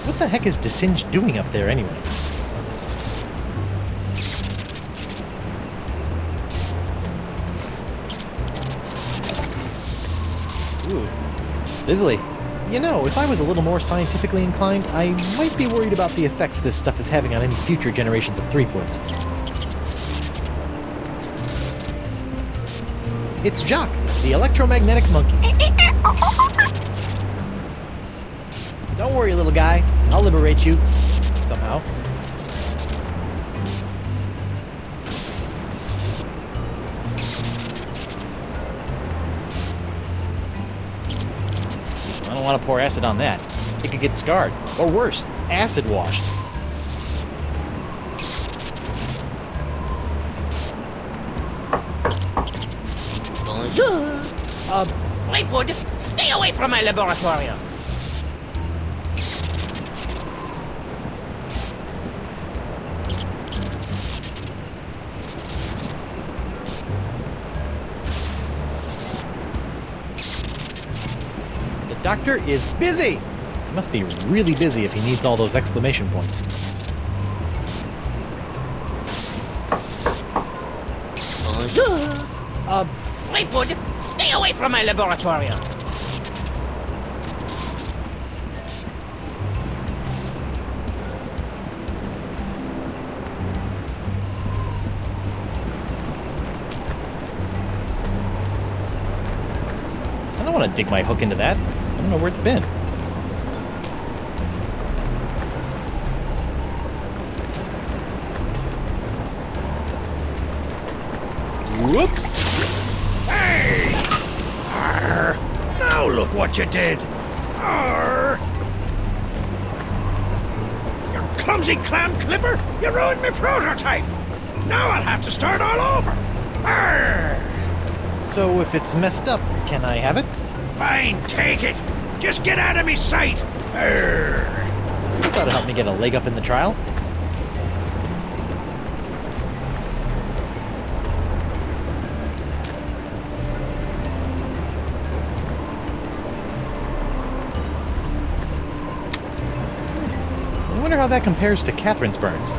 What the heck is Desinged doing up there anyway? Ooh, sizzly. You know, if I was a little more scientifically inclined, I might be worried about the effects this stuff is having on any future generations of Threepwoods. It's Jacques, the electromagnetic monkey. Don't worry, little guy. I'll liberate you. Somehow. I don't want to pour acid on that. It could get scarred. Or worse, acid washed. Bonjour. Threepwood, stay away from my laboratorium. The doctor is busy! He must be really busy if he needs all those exclamation points. Bonjour. Threepwood, stay away from my laboratorium. I don't want to dig my hook into that. I don't know where it's been. Whoops! Hey! Arr! Now look what you did! Arr! You clumsy clam clipper! You ruined my prototype! Now I'll have to start all over! Arr! So if it's messed up, can I have it? Fine, take it! Just get out of me sight! Arr! This ought to help me get a leg up in the trial. I wonder how that compares to Catherine's burns.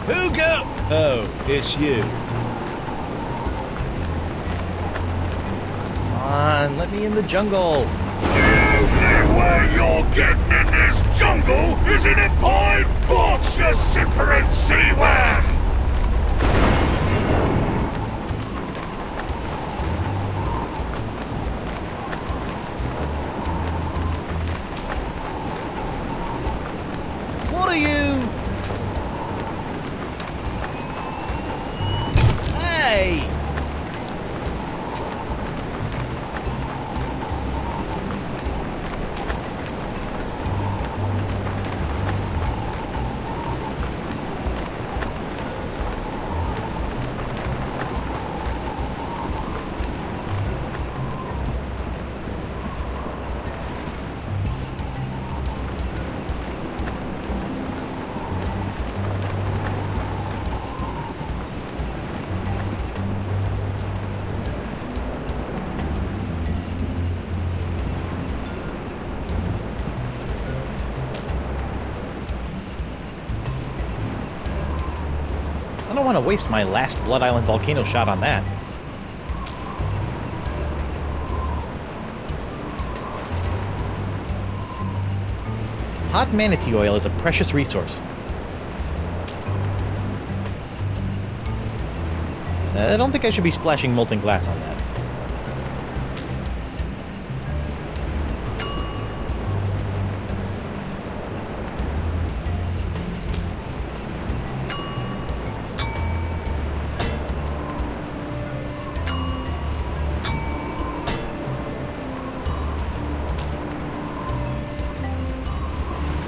Fuga! Oh, it's you. Come on, let me in the jungle. The only way you're getting in this jungle is in a pine box, you simpering sea worm! What are you? Hey! I don't want to waste my last Blood Island volcano shot on that. Hot manatee oil is a precious resource. I don't think I should be splashing molten glass on that.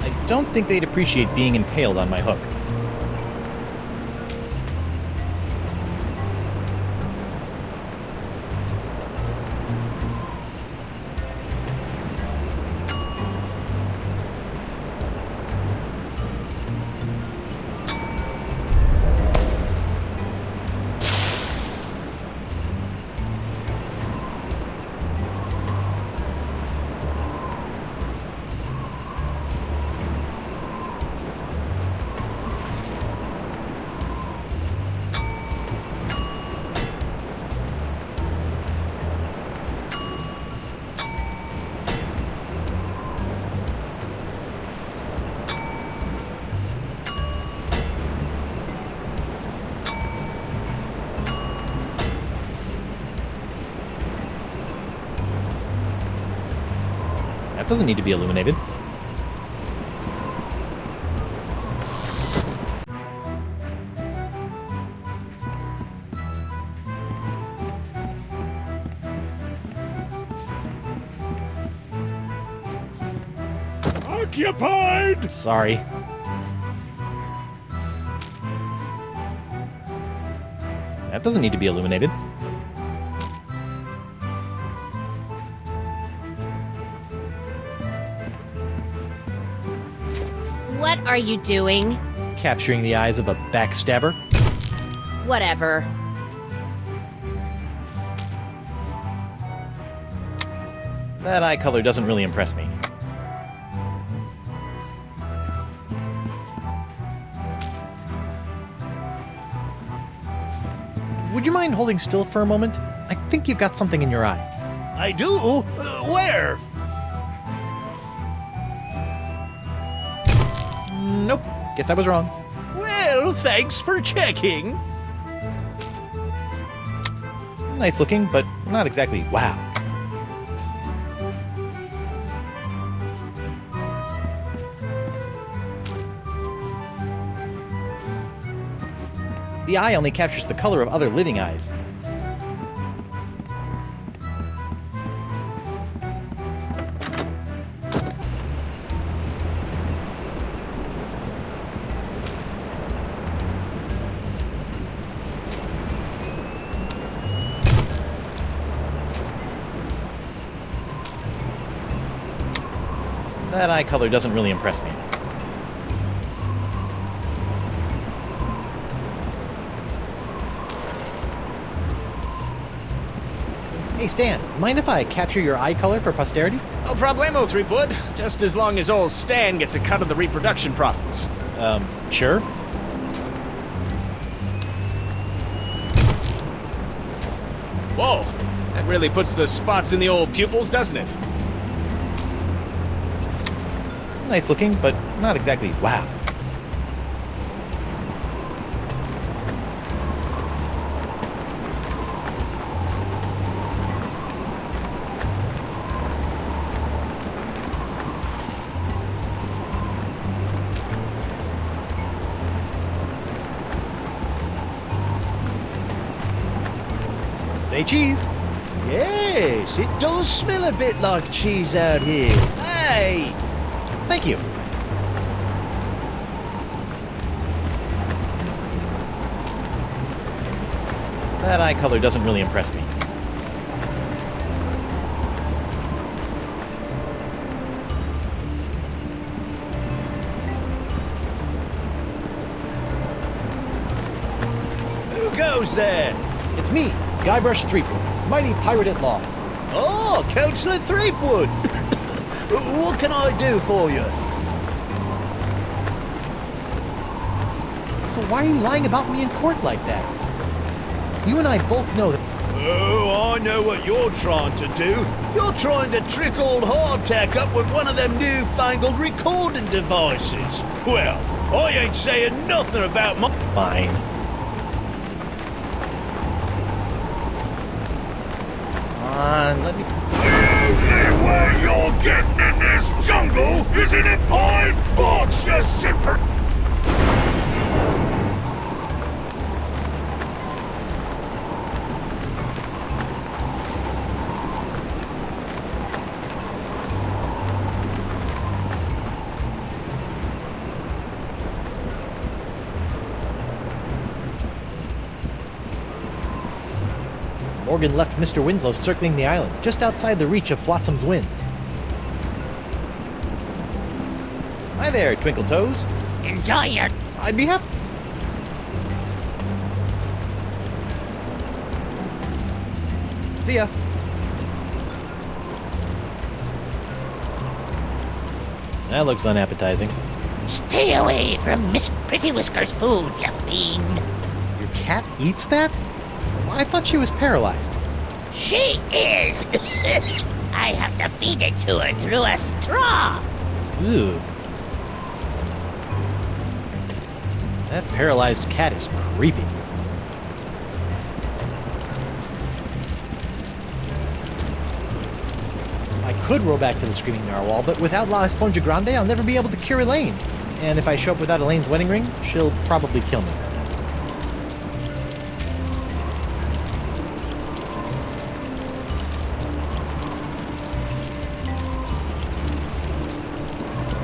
I don't think they'd appreciate being impaled on my hook. doesn't need to be illuminated. Occupied! Sorry. That doesn't need to be illuminated. What are you doing? Capturing the eyes of a backstabber. Whatever. That eye color doesn't really impress me. Would you mind holding still for a moment? I think you've got something in your eye. I do? Where? Nope. Guess I was wrong. Well, thanks for checking. Nice looking, but not exactly wow. The eye only captures the color of other living eyes. That eye color doesn't really impress me. Hey Stan, mind if I capture your eye color for posterity? No problemo, Threepwood. Just as long as old Stan gets a cut of the reproduction profits. Sure. Whoa, that really puts the spots in the old pupils, doesn't it? Nice looking, but not exactly wow. Say cheese. Yes, it does smell a bit like cheese out here. Hey! Thank you. That eye color doesn't really impress me. Who goes there? It's me, Guybrush Threepwood, mighty pirate at law. Oh, Councillor Threepwood. What can I do for you? So why are you lying about me in court like that? You and I both know that... Oh, I know what you're trying to do. You're trying to trick old Hardtack up with one of them newfangled recording devices. Well, I ain't saying nothing about my... Fine. Come on, let me... The only way you're getting in this jungle is in a pine box, you simper... Morgan left Mr. Winslow circling the island, just outside the reach of Flotsam's winds. Hi there, Twinkle Toes. Enjoy your... I'd be happy. See ya. That looks unappetizing. Stay away from Miss Pretty Whisker's food, you fiend. Your cat eats that? I thought she was paralyzed. She is. I have to feed it to her through a straw. Ew. That paralyzed cat is creepy. I could row back to the Screaming Narwhal, but without La Esponja Grande, I'll never be able to cure Elaine. And if I show up without Elaine's wedding ring, she'll probably kill me.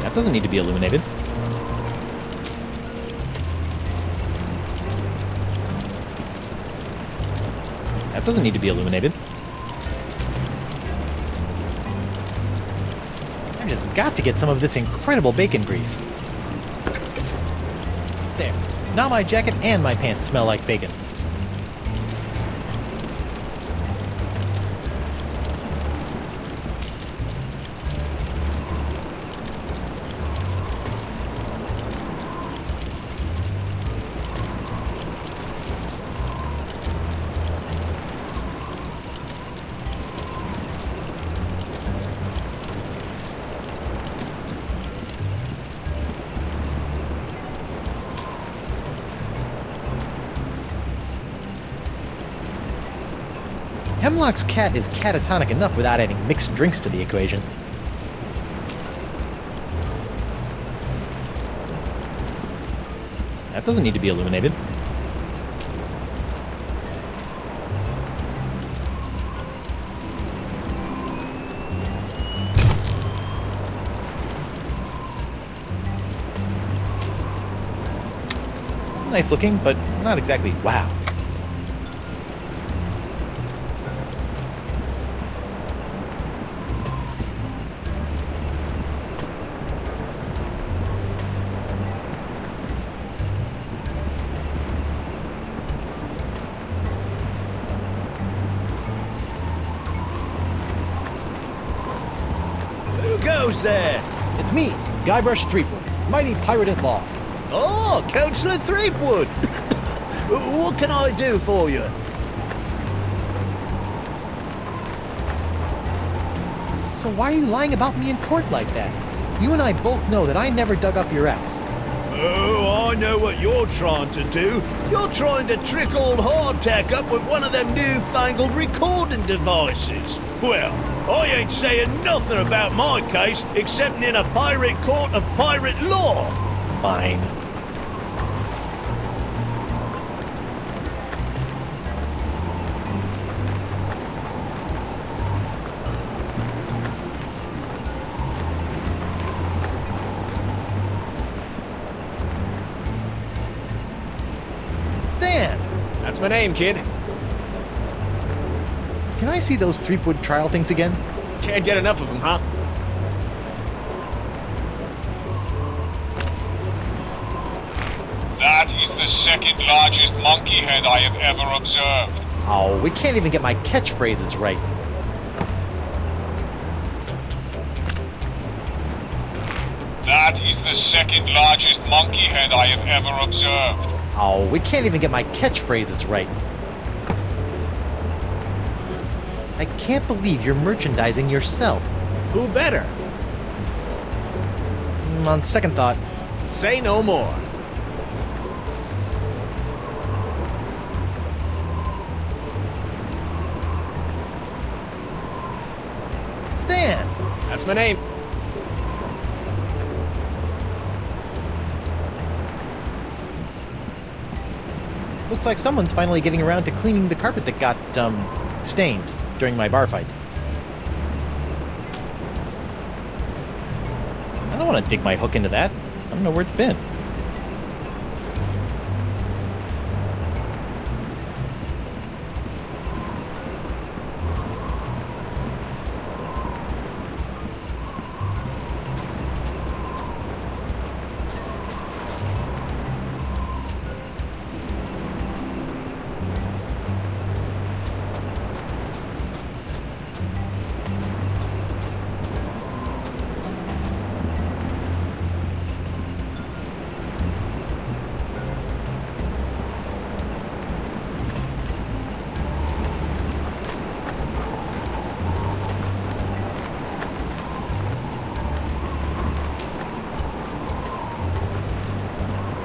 That doesn't need to be illuminated. That doesn't need to be illuminated. I've just got to get some of this incredible bacon grease. There. Now my jacket and my pants smell like bacon. Hemlock's cat is catatonic enough without adding mixed drinks to the equation. That doesn't need to be illuminated. Nice looking, but not exactly wow. Who's there? It's me, Guybrush Threepwood, mighty pirate at law. Oh, Councillor Threepwood. What can I do for you? So why are you lying about me in court like that? You and I both know that I never dug up your ex. Oh, I know what you're trying to do. You're trying to trick old Hardtack up with one of them newfangled recording devices. Well, I ain't saying nothing about my case, except in a pirate court of pirate law. Fine. Stan! That's my name, kid. Can I see those Threepwood trial things again? Can't get enough of them, huh? That is the second largest monkey head I have ever observed. Oh, we can't even get my catchphrases right. That is the second largest monkey head I have ever observed. Oh, we can't even get my catchphrases right. I can't believe you're merchandising yourself. Who better? On second thought, Say no more. Stan! That's my name. Looks like someone's finally getting around to cleaning the carpet that got, stained during my bar fight. I don't want to dig my hook into that. I don't know where it's been.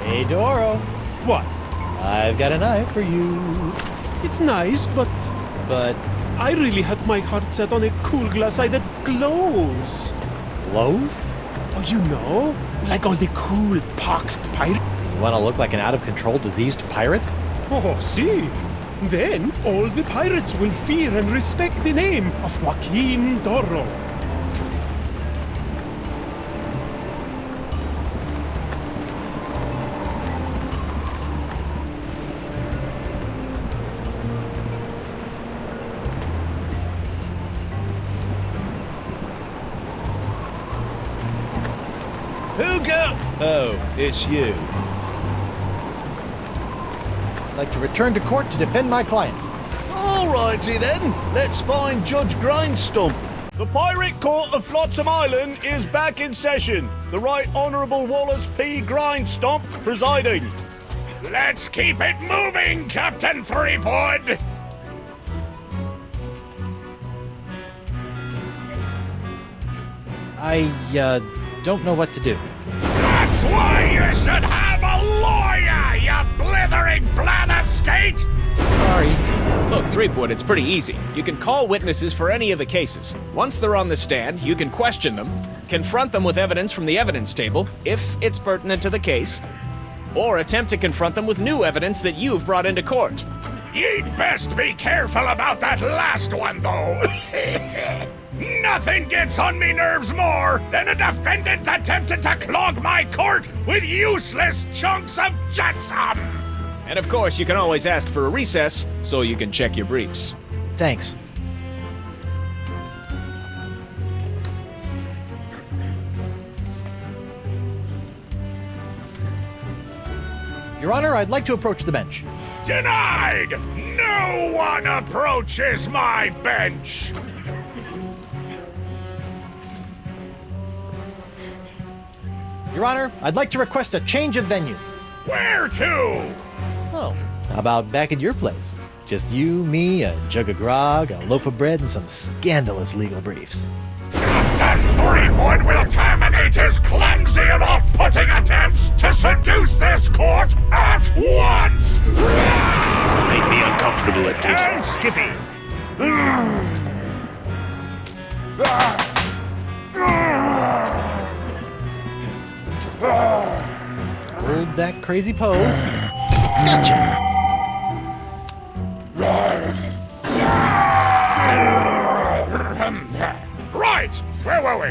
Hey, Doro. What? I've got an eye for you. It's nice, but But I really had my heart set on a cool glass eye that glows. Glows? Oh, you know? Like all the cool, poxed pirates. You want to look like an out-of-control, diseased pirate? Oh, see. Then all the pirates will fear and respect the name of Joaquin Doro. Fuga! Oh, it's you. I'd like to return to court to defend my client. Alrighty then, let's find Judge Grindstump. The Pirate Court of Flotsam Island is back in session. The Right Honourable Wallace P. Grindstump presiding. Let's keep it moving, Captain Threepwood! I, don't know what to do. That's why you should have a lawyer, you blithering blatherskate! Sorry. Look, Threepwood, it's pretty easy. You can call witnesses for any of the cases. Once they're on the stand, you can question them, confront them with evidence from the evidence table, if it's pertinent to the case, or attempt to confront them with new evidence that you've brought into court. You'd best be careful about that last one, though. Nothing gets on me nerves more than a defendant attempting to clog my court with useless chunks of jetsam. And of course, you can always ask for a recess so you can check your briefs. Thanks. Your Honor, I'd like to approach the bench. Denied! No one approaches my bench! Your Honor, I'd like to request a change of venue. Where to? Oh, how about back at your place? Just you, me, a jug of grog, a loaf of bread, and some scandalous legal briefs. Captain Threepwood will terminate his clumsy and off-putting attempts to seduce this court at once! Made me uncomfortable at And Skippy! Hold that crazy pose. Gotcha! Right! Where were we?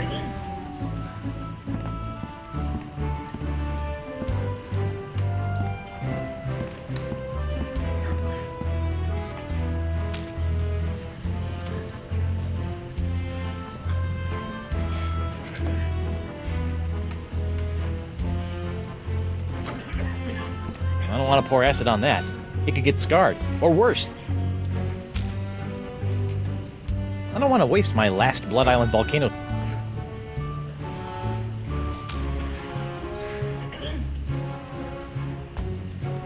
I don't want to pour acid on that. It could get scarred, or worse. I don't want to waste my last Blood Island volcano.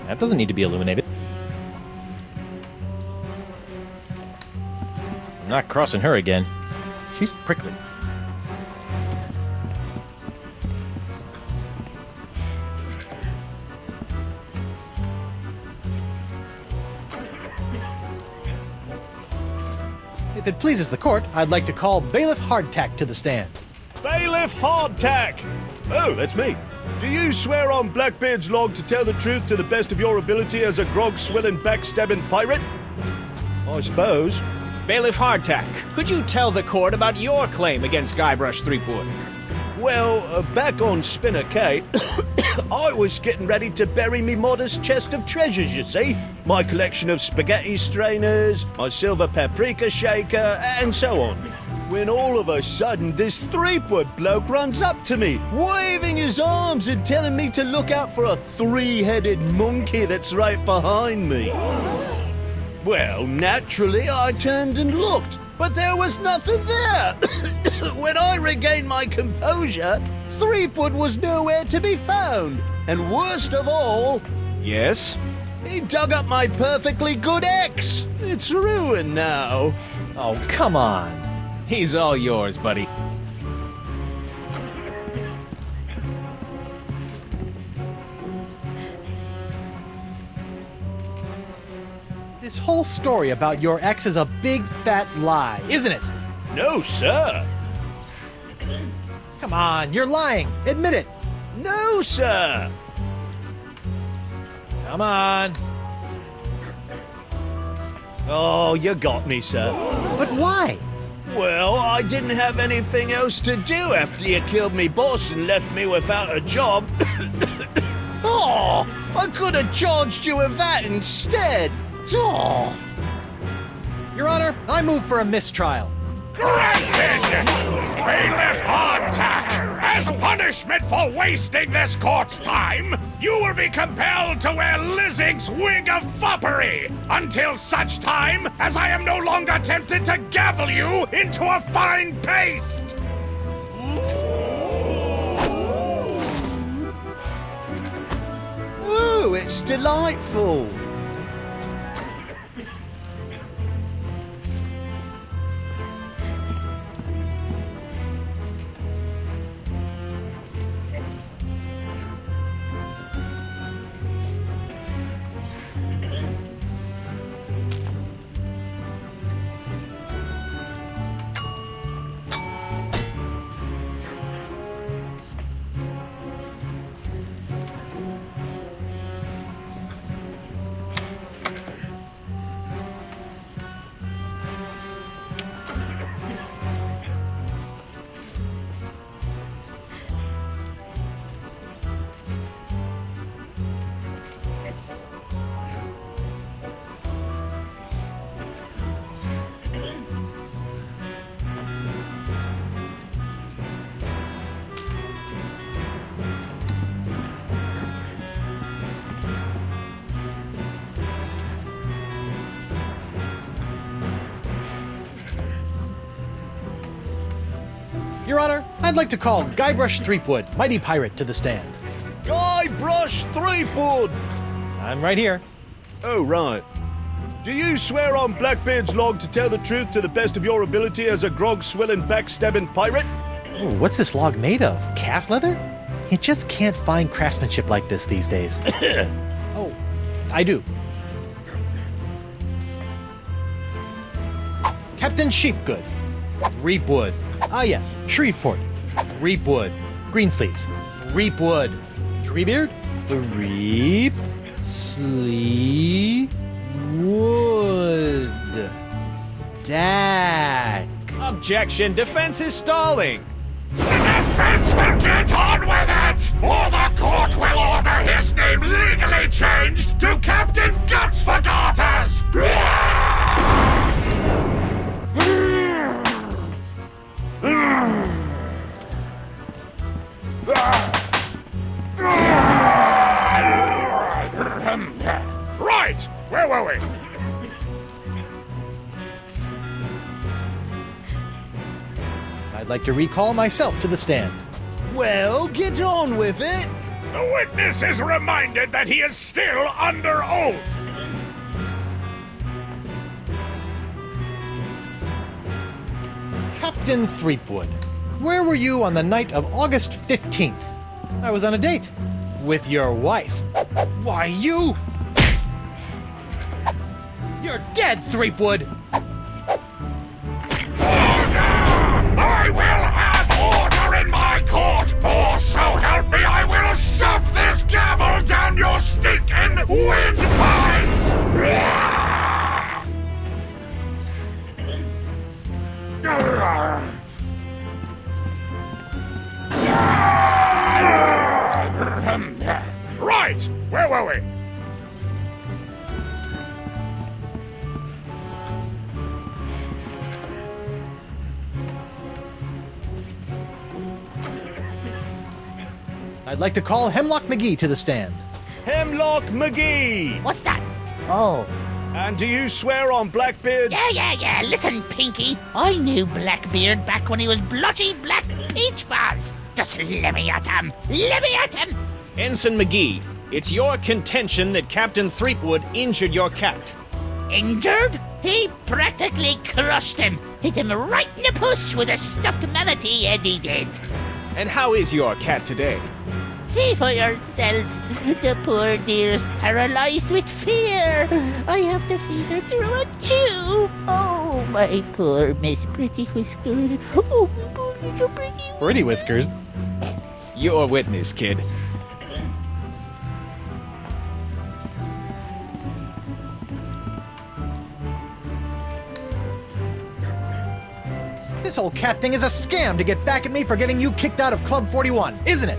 That doesn't need to be illuminated. I'm not crossing her again. She's prickly. If it pleases the court, I'd like to call Bailiff Hardtack to the stand. Bailiff Hardtack! Oh, that's me. Do you swear on Blackbeard's log to tell the truth to the best of your ability as a grog-swilling, backstabbing pirate? I suppose. Bailiff Hardtack, could you tell the court about your claim against Guybrush Threepwood? Well, back on Spinner Cay, I was getting ready to bury me modest chest of treasures, you see. My collection of spaghetti strainers, my silver paprika shaker, and so on. When all of a sudden, this Threepwood bloke runs up to me, waving his arms and telling me to look out for a three-headed monkey that's right behind me. Well, naturally, I turned and looked, but there was nothing there. When I regained my composure, Threepwood was nowhere to be found. And worst of all... Yes? He dug up my perfectly good ex. It's ruined now. Oh, come on. He's all yours, buddy. This whole story about your ex is a big fat lie, isn't it? No, sir. Come on, you're lying. Admit it. No, sir. Come on. Oh, you got me, sir. But why? Well, I didn't have anything else to do after you killed me boss and left me without a job. Oh, I could have charged you with that instead. Oh. Your Honor, I move for a mistrial. Granted! Bailiff Hardtack, as punishment for wasting this court's time, you will be compelled to wear Lizzing's wig of foppery until such time as I am no longer tempted to gavel you into a fine paste! Ooh, it's delightful. Your Honor, I'd like to call Guybrush Threepwood, mighty pirate, to the stand. Guybrush Threepwood! I'm right here. Oh, right. Do you swear on Blackbeard's log to tell the truth to the best of your ability as a grog-swilling, backstabbing pirate? Oh, what's this log made of? Calf leather? You just can't find craftsmanship like this these days. Oh, I do. Captain Sheepgood. Threepwood. Ah, yes. Shreveport. Threepwood. Greensleeves. Threepwood. Treebeard. Threep. Sleep. Wood. Stack. Objection. Defense is stalling. The defense will get on with it, or the court will order his name legally changed to Captain Guts for Garters! Right, where were we? I'd like to recall myself to the stand. Well, get on with it. The witness is reminded that he is still under oath. Captain Threepwood, where were you on the night of August 15th? I was on a date. With your wife. Why, you... You're dead, Threepwood! I will have order in my court, or so help me, I will shove this gavel down your stinking windpipe! Right, where were we? I'd like to call Hemlock McGee to the stand. Hemlock McGee! What's that? Oh. And do you swear on Blackbeard's... Yeah. Listen, Pinky. I knew Blackbeard back when he was blotchy black peach fuzz. Just let me at him. Ensign McGee, it's your contention that Captain Threepwood injured your cat. Injured? He practically crushed him. Hit him right in the puss with a stuffed manatee, Eddie did. And how is your cat today? See for yourself. The poor dear is paralyzed with fair. I have to feed her through a tube. Oh, my poor Miss Pretty Whiskers. Oh, my poor little Pretty Pretty Whiskers? You're a witness, kid. This whole cat thing is a scam to get back at me for getting you kicked out of Club 41, isn't it?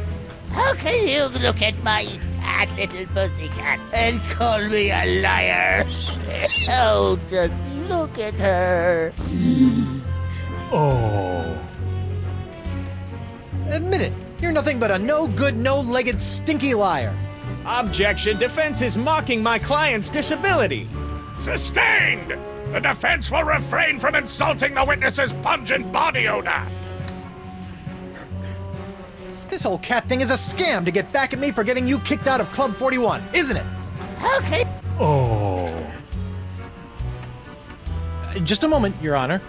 How can you look at my sad little pussycat and call me a liar? Oh, just look at her. Oh. Admit it. You're nothing but a no-good, no-legged, stinky liar. Objection. Defense is mocking my client's disability. Sustained! The defense will refrain from insulting the witness's pungent body odor. This whole cat thing is a scam to get back at me for getting you kicked out of Club 41, isn't it? Okay. Oh. Just a moment, Your Honor.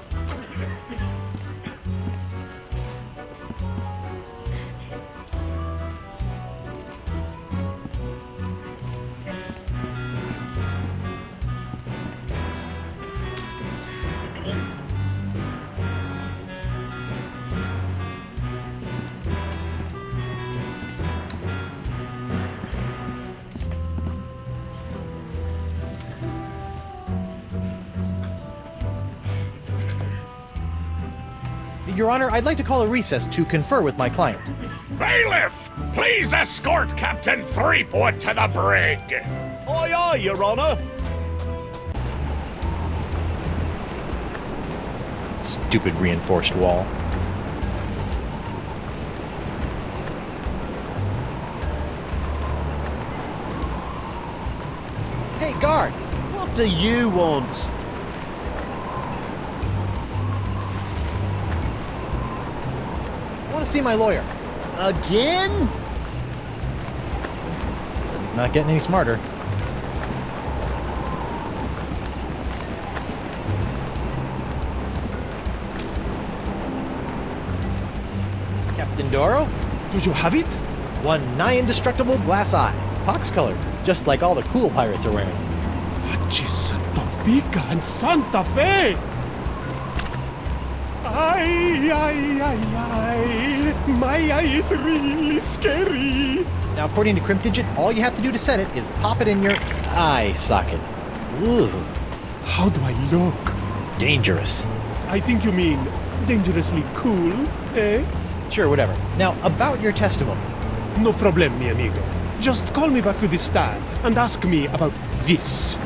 Your Honor, I'd like to call a recess to confer with my client. Bailiff, please escort Captain Threepwood to the brig. Aye, aye, Your Honor. Stupid reinforced wall. Hey, guard! What do you want? I want to see my lawyer. Again? He's not getting any smarter. Captain Doro? Do you have it? One nigh indestructible glass eye. Pox-colored, just like all the cool pirates are wearing. Achis, Topeka and Santa Fe! Ay, ay, ay, ay. My eye is really scary. Now, according to Crimp Digit, all you have to do to set it is pop it in your eye socket. Ooh, How do I look? dangerous. I think you mean dangerously cool, eh? Sure, whatever. Now, about your testimony. No problem, mi amigo. Just call me back to the stand and ask me about this.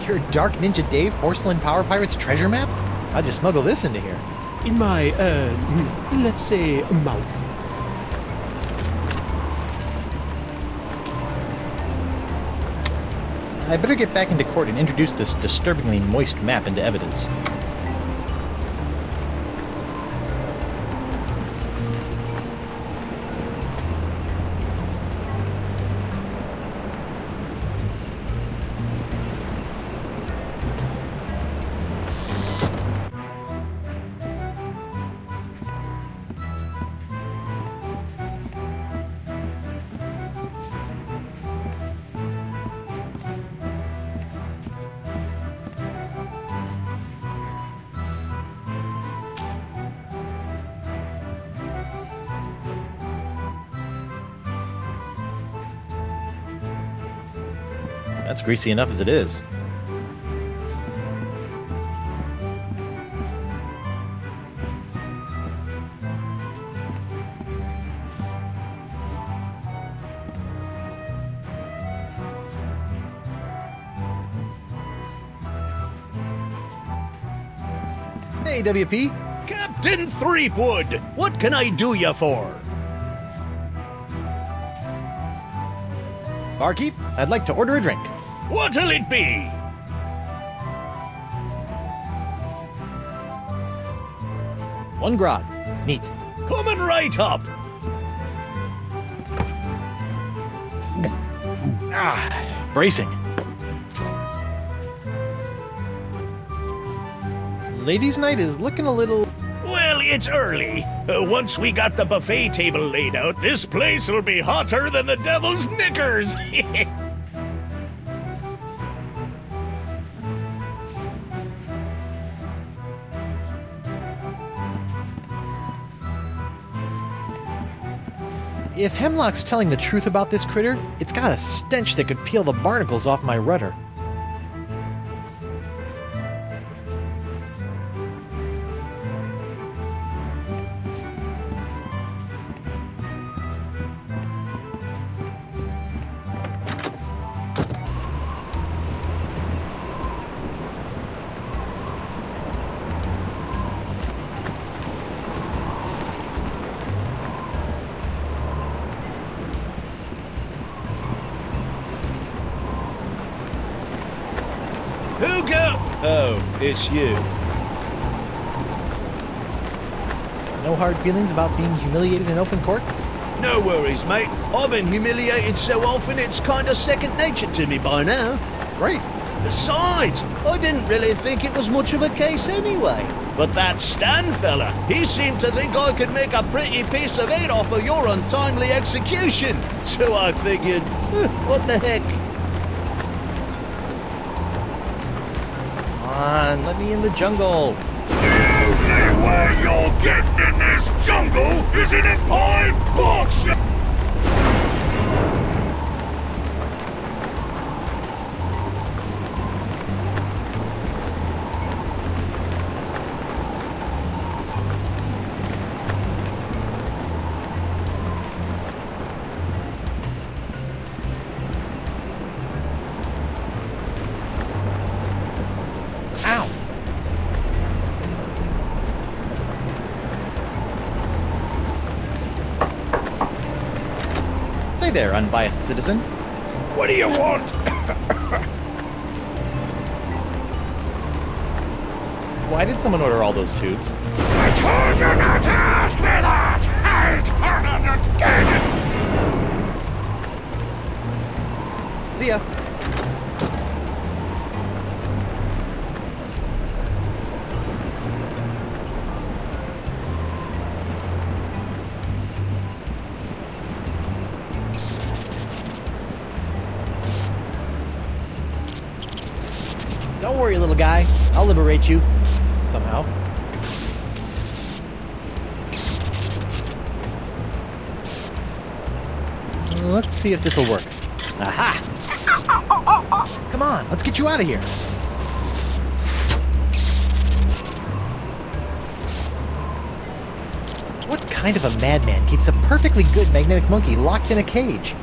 Your Dark Ninja Dave Porcelain Power Pirates treasure map? How'd you smuggle this into here? In my, let's say, mouth. I better get back into court and introduce this disturbingly moist map into evidence. That's greasy enough as it is. Hey, WP. Captain Threepwood, what can I do you for? Barkeep, I'd like to order a drink. What'll it be? One grog. Neat. Coming right up. Ah, bracing. Ladies' night is looking a little... Well, it's early. Once we got the buffet table laid out, this place will be hotter than the devil's knickers. If Hemlock's telling the truth about this critter, it's got a stench that could peel the barnacles off my rudder. Fuga! Oh, it's you. No hard feelings about being humiliated in open court? No worries, mate. I've been humiliated so often it's kind of second nature to me by now. Great. Besides, I didn't really think it was much of a case anyway. But that Stan fella, he seemed to think I could make a pretty piece of it off of your untimely execution. So I figured, what the heck? Come on, let me in the jungle. The only way you'll get in this jungle is in a pine box! Ow! Say there, unbiased citizen. What do you want? Why did someone order all those tubes? I told you not to ask me that! I told you to get it! See ya. Don't worry, little guy. I'll liberate you. Somehow. Let's see if this'll work. Aha! Come on, let's get you out of here. What kind of a madman keeps a perfectly good magnetic monkey locked in a cage?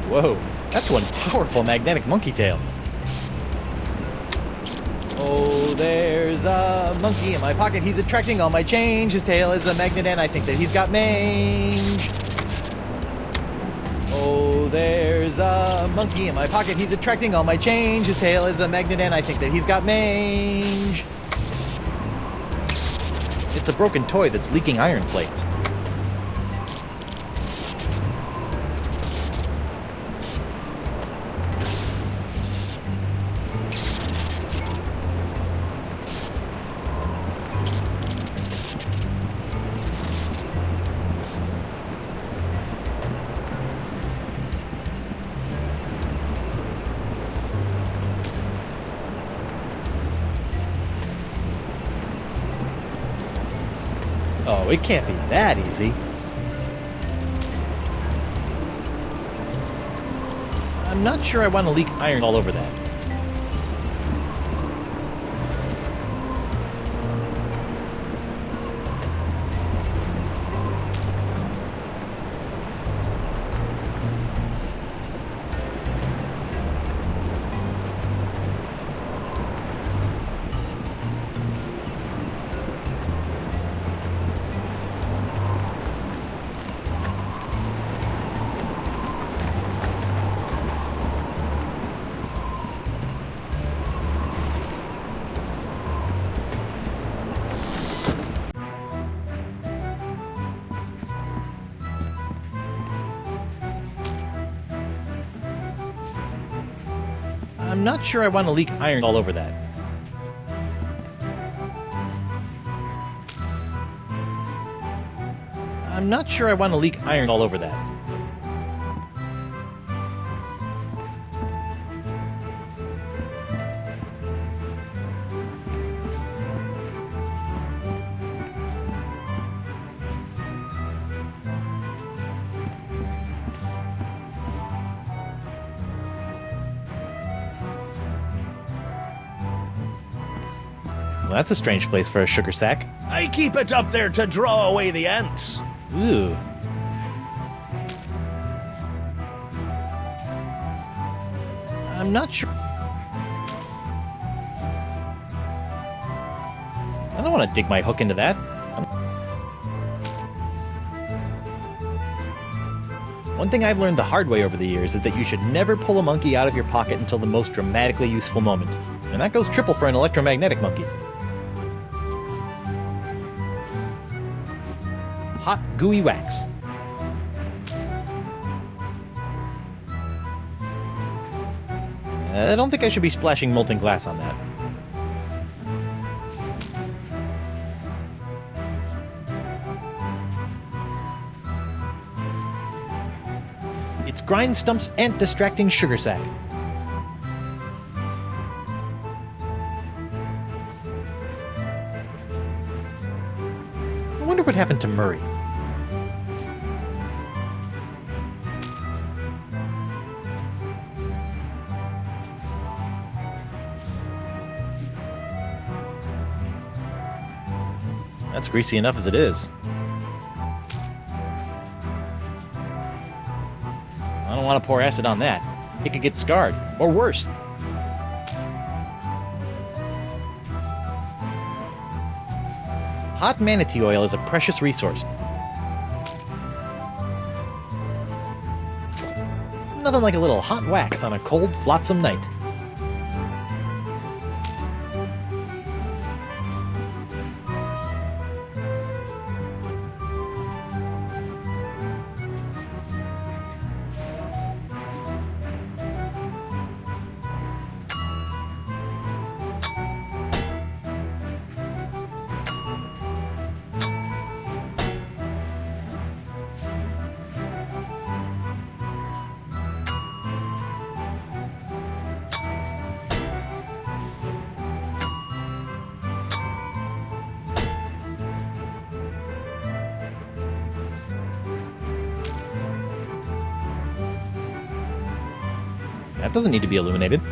Whoa, that's one powerful magnetic monkey tail. Oh, there's a monkey in my pocket. He's attracting all my change. His tail is a magnet and I think that he's got mange. Oh, there's a monkey in my pocket. He's attracting all my change. His tail is a magnet and I think that he's got mange. It's a broken toy that's leaking iron plates. Oh, it can't be that easy. I'm not sure I want to leak iron all over that. I'm not sure I want to leak iron all over that. I'm not sure I want to leak iron all over that. Well, that's a strange place for a sugar sack. I keep it up there to draw away the ants. Ooh. I'm not sure. I don't want to dig my hook into that. One thing I've learned the hard way over the years is that you should never pull a monkey out of your pocket until the most dramatically useful moment. And that goes triple for an electromagnetic monkey. Hot, gooey wax. I don't think I should be splashing molten glass on that. It's Grind Stump's ant distracting sugar sack. I wonder what happened to Murray. That's greasy enough as it is. I don't want to pour acid on that. It could get scarred, or worse. Hot manatee oil is a precious resource. Nothing like a little hot wax on a cold, flotsam night. That doesn't need to be illuminated.